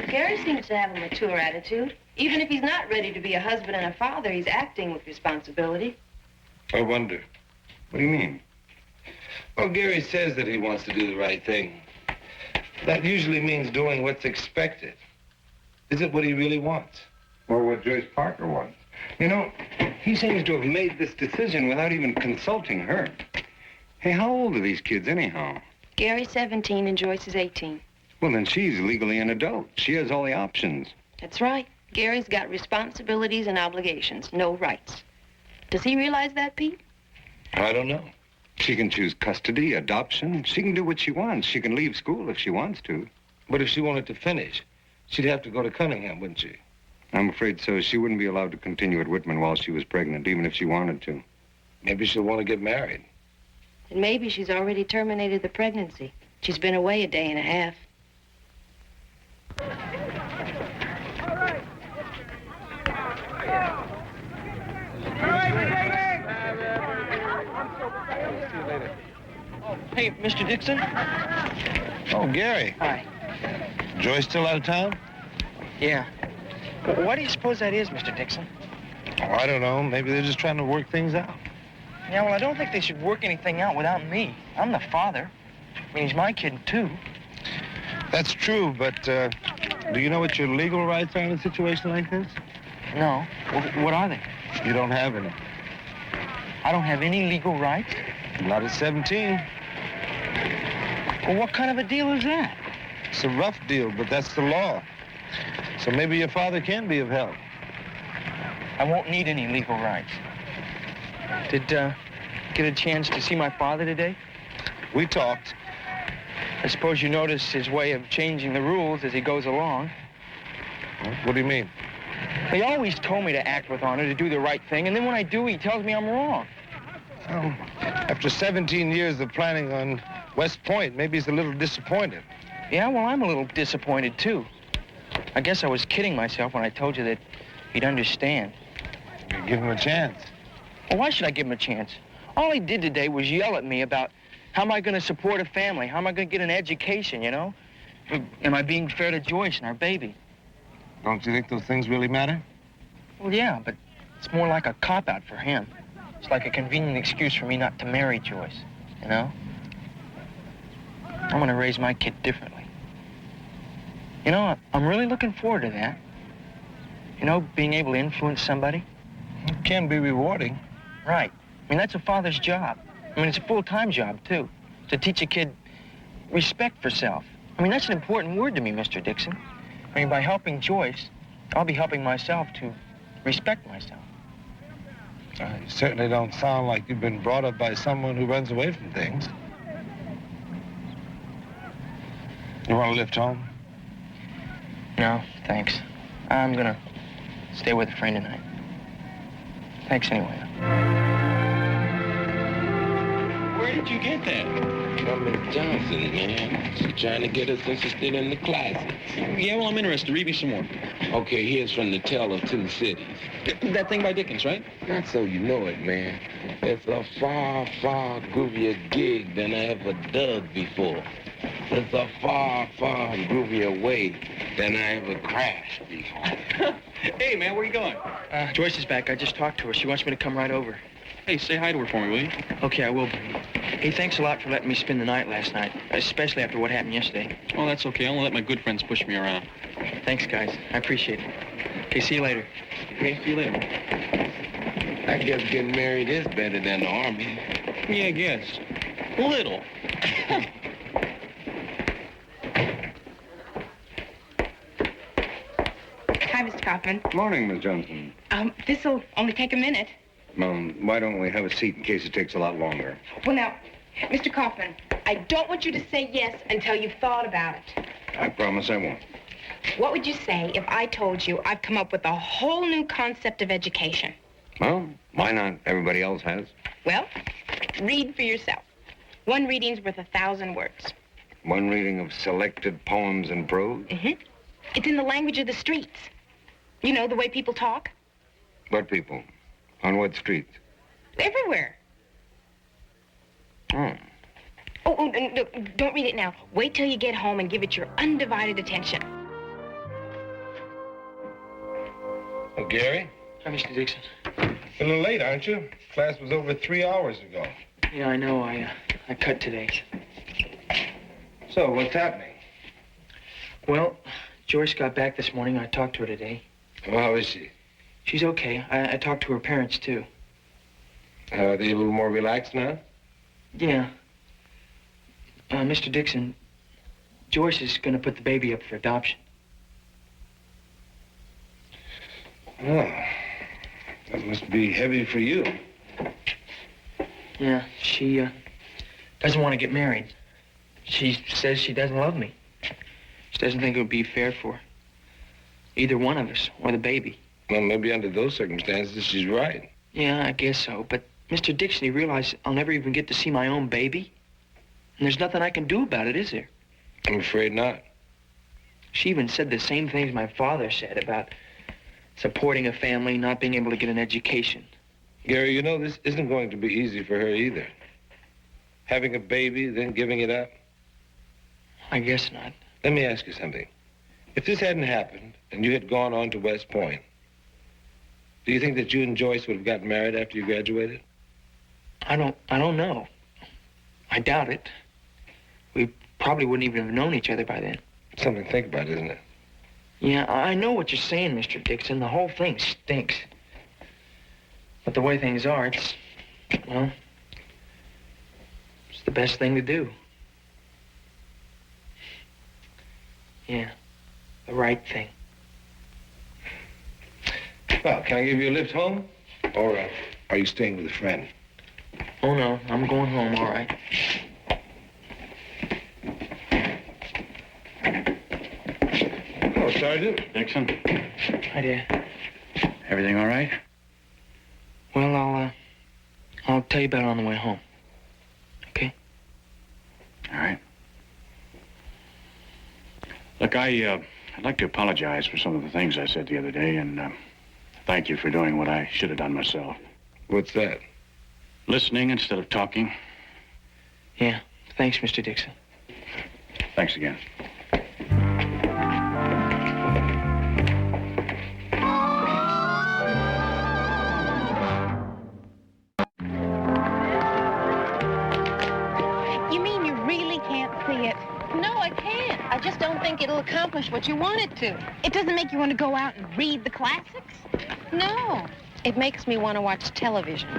Gary seems to have a mature attitude. Even if he's not ready to be a husband and a father, he's acting with responsibility. I wonder. What do you mean? Well, Gary says that he wants to do the right thing. That usually means doing what's expected. Is it what he really wants? Or what Joyce Parker wants? You know, he seems to have made this decision without even consulting her. Hey, how old are these kids anyhow? Gary's 17 and Joyce is 18. Well, then she's legally an adult. She has all the options. That's right. Gary's got responsibilities and obligations, no rights. Does he realize that, Pete? I don't know. She can choose custody, adoption. She can do what she wants. She can leave school if she wants to. But if she wanted to finish, she'd have to go to Cunningham, wouldn't she? I'm afraid so. She wouldn't be allowed to continue at Whitman while she was pregnant, even if she wanted to. Maybe she'll want to get married. And maybe she's already terminated the pregnancy. She's been away a day and a half. Hey, Mr. Dixon? Oh, Gary. Hi. Joyce still out of town? Yeah. Why do you suppose that is, Mr. Dixon? Oh, I don't know. Maybe they're just trying to work things out. Yeah, well, I don't think they should work anything out without me. I'm the father. I mean, he's my kid, too. That's true, but do you know what your legal rights are in a situation like this? No. What are they? You don't have any. I don't have any legal rights? Not at 17. Well, what kind of a deal is that? It's a rough deal, but that's the law. So maybe your father can be of help. I won't need any legal rights. Did get a chance to see my father today? We talked. I suppose you noticed his way of changing the rules as he goes along. What do you mean? He always told me to act with honor, to do the right thing, and then when I do, he tells me I'm wrong. Oh, after 17 years of planning on West Point, maybe he's a little disappointed. Yeah, well, I'm a little disappointed, too. I guess I was kidding myself when I told you that he'd understand. You give him a chance. Well, why should I give him a chance? All he did today was yell at me about how am I going to support a family? How am I going to get an education, you know? Am I being fair to Joyce and our baby? Don't you think those things really matter? Well, yeah, but it's more like a cop-out for him. It's like a convenient excuse for me not to marry Joyce, you know? I'm going to raise my kid differently. You know, I'm really looking forward to that. You know, being able to influence somebody. It can be rewarding. Right. I mean, that's a father's job. I mean, it's a full-time job, too, to teach a kid respect for self. I mean, that's an important word to me, Mr. Dixon. I mean, by helping Joyce, I'll be helping myself to respect myself. You certainly don't sound like you've been brought up by someone who runs away from things. You want to lift home? No, thanks. I'm gonna stay with a friend tonight. Thanks anyway. Where did you get that? From Miss Johnson, man. She's trying to get us interested in the classics. Yeah, well, I'm interested. Read me some more. Okay, here's From the Tale of Two Cities. That thing by Dickens, right? Not so you know it, man. It's a far, far groovier gig than I ever dug before. It's a far, far groovier way than I ever crashed before. Hey, man, where you going? Joyce is back. I just talked to her. She wants me to come right over. Hey, say hi to her for me, will you? Okay, I will, Brady. Hey, thanks a lot for letting me spend the night last night, especially after what happened yesterday. Oh, that's okay. I'll let my good friends push me around. Thanks, guys. I appreciate it. Okay, see you later. Okay, see you later. I guess getting married is better than the Army. Yeah, I guess. A little. Hi, Mr. Kaufman. Morning, Miss Johnson. This'll only take a minute. Why don't we have a seat in case it takes a lot longer? Well, now, Mr. Kaufman, I don't want you to say yes until you've thought about it. I promise I won't. What would you say if I told you I've come up with a whole new concept of education? Well, why not? Everybody else has. Well, read for yourself. One reading's worth 1,000 words. One reading of selected poems and prose? Mm-hmm. It's in the language of the streets. You know, the way people talk. What people? On what streets? Everywhere. Oh. Oh, no, don't read it now. Wait till you get home and give it your undivided attention. Oh, Gary? Hi, Mr. Dixon. A little late, aren't you? Class was over 3 hours ago. Yeah, I know. I cut today. So, what's happening? Well, Joyce got back this morning. I talked to her today. Well, how is she? She's okay. I talked to her parents, too. Are they a little more relaxed now? Yeah. Mr. Dixon, Joyce is going to put the baby up for adoption. Oh, that must be heavy for you. Yeah, she doesn't want to get married. She says she doesn't love me. She doesn't think it would be fair for either one of us or the baby. Well, maybe under those circumstances, she's right. Yeah, I guess so. But Mr. Dixon, you realize I'll never even get to see my own baby? And there's nothing I can do about it, is there? I'm afraid not. She even said the same things my father said about supporting a family, not being able to get an education. Gary, you know, this isn't going to be easy for her either. Having a baby, then giving it up. I guess not. Let me ask you something. If this hadn't happened and you had gone on to West Point, do you think that you and Joyce would have gotten married after you graduated? I don't know. I doubt it. We probably wouldn't even have known each other by then. Something to think about, isn't it? Yeah, I know what you're saying, Mr. Dixon. The whole thing stinks. But the way things are, it's the best thing to do. Yeah, the right thing. Well, can I give you a lift home? Or are you staying with a friend? Oh, no, I'm going home, all right. Oh, Sergeant. Dixon, Hi, dear. everything all right? Well, I'll tell you about it on the way home. Okay? All right. Look, I'd like to apologize for some of the things I said the other day, and thank you for doing what I should have done myself. What's that? Listening instead of talking. Yeah, thanks, Mr. Dixon. Thanks again. You mean you really can't see it? No, I can't. I just don't think it'll accomplish what you want it to. It doesn't make you want to go out and read the classics? No. It makes me want to watch television.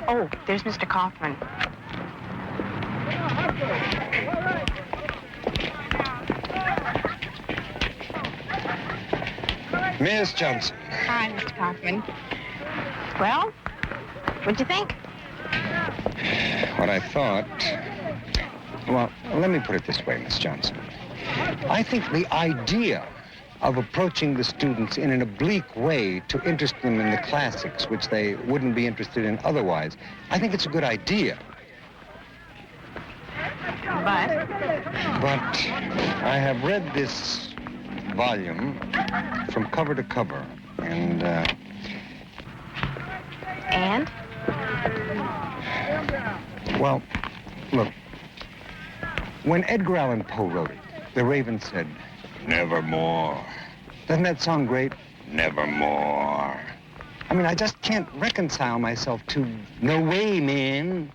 Oh, there's Mr. Kaufman. Miss Johnson. Hi, Mr. Kaufman. Well, what'd you think? What I thought... Well, let me put it this way, Miss Johnson. I think the idea of approaching the students in an oblique way to interest them in the classics, which they wouldn't be interested in otherwise, I think it's a good idea. But? But I have read this volume from cover to cover, and... And? Well, look, when Edgar Allan Poe wrote it, the Raven said, "Nevermore." Doesn't that sound great? Nevermore. I mean, I just can't reconcile myself to no way, man.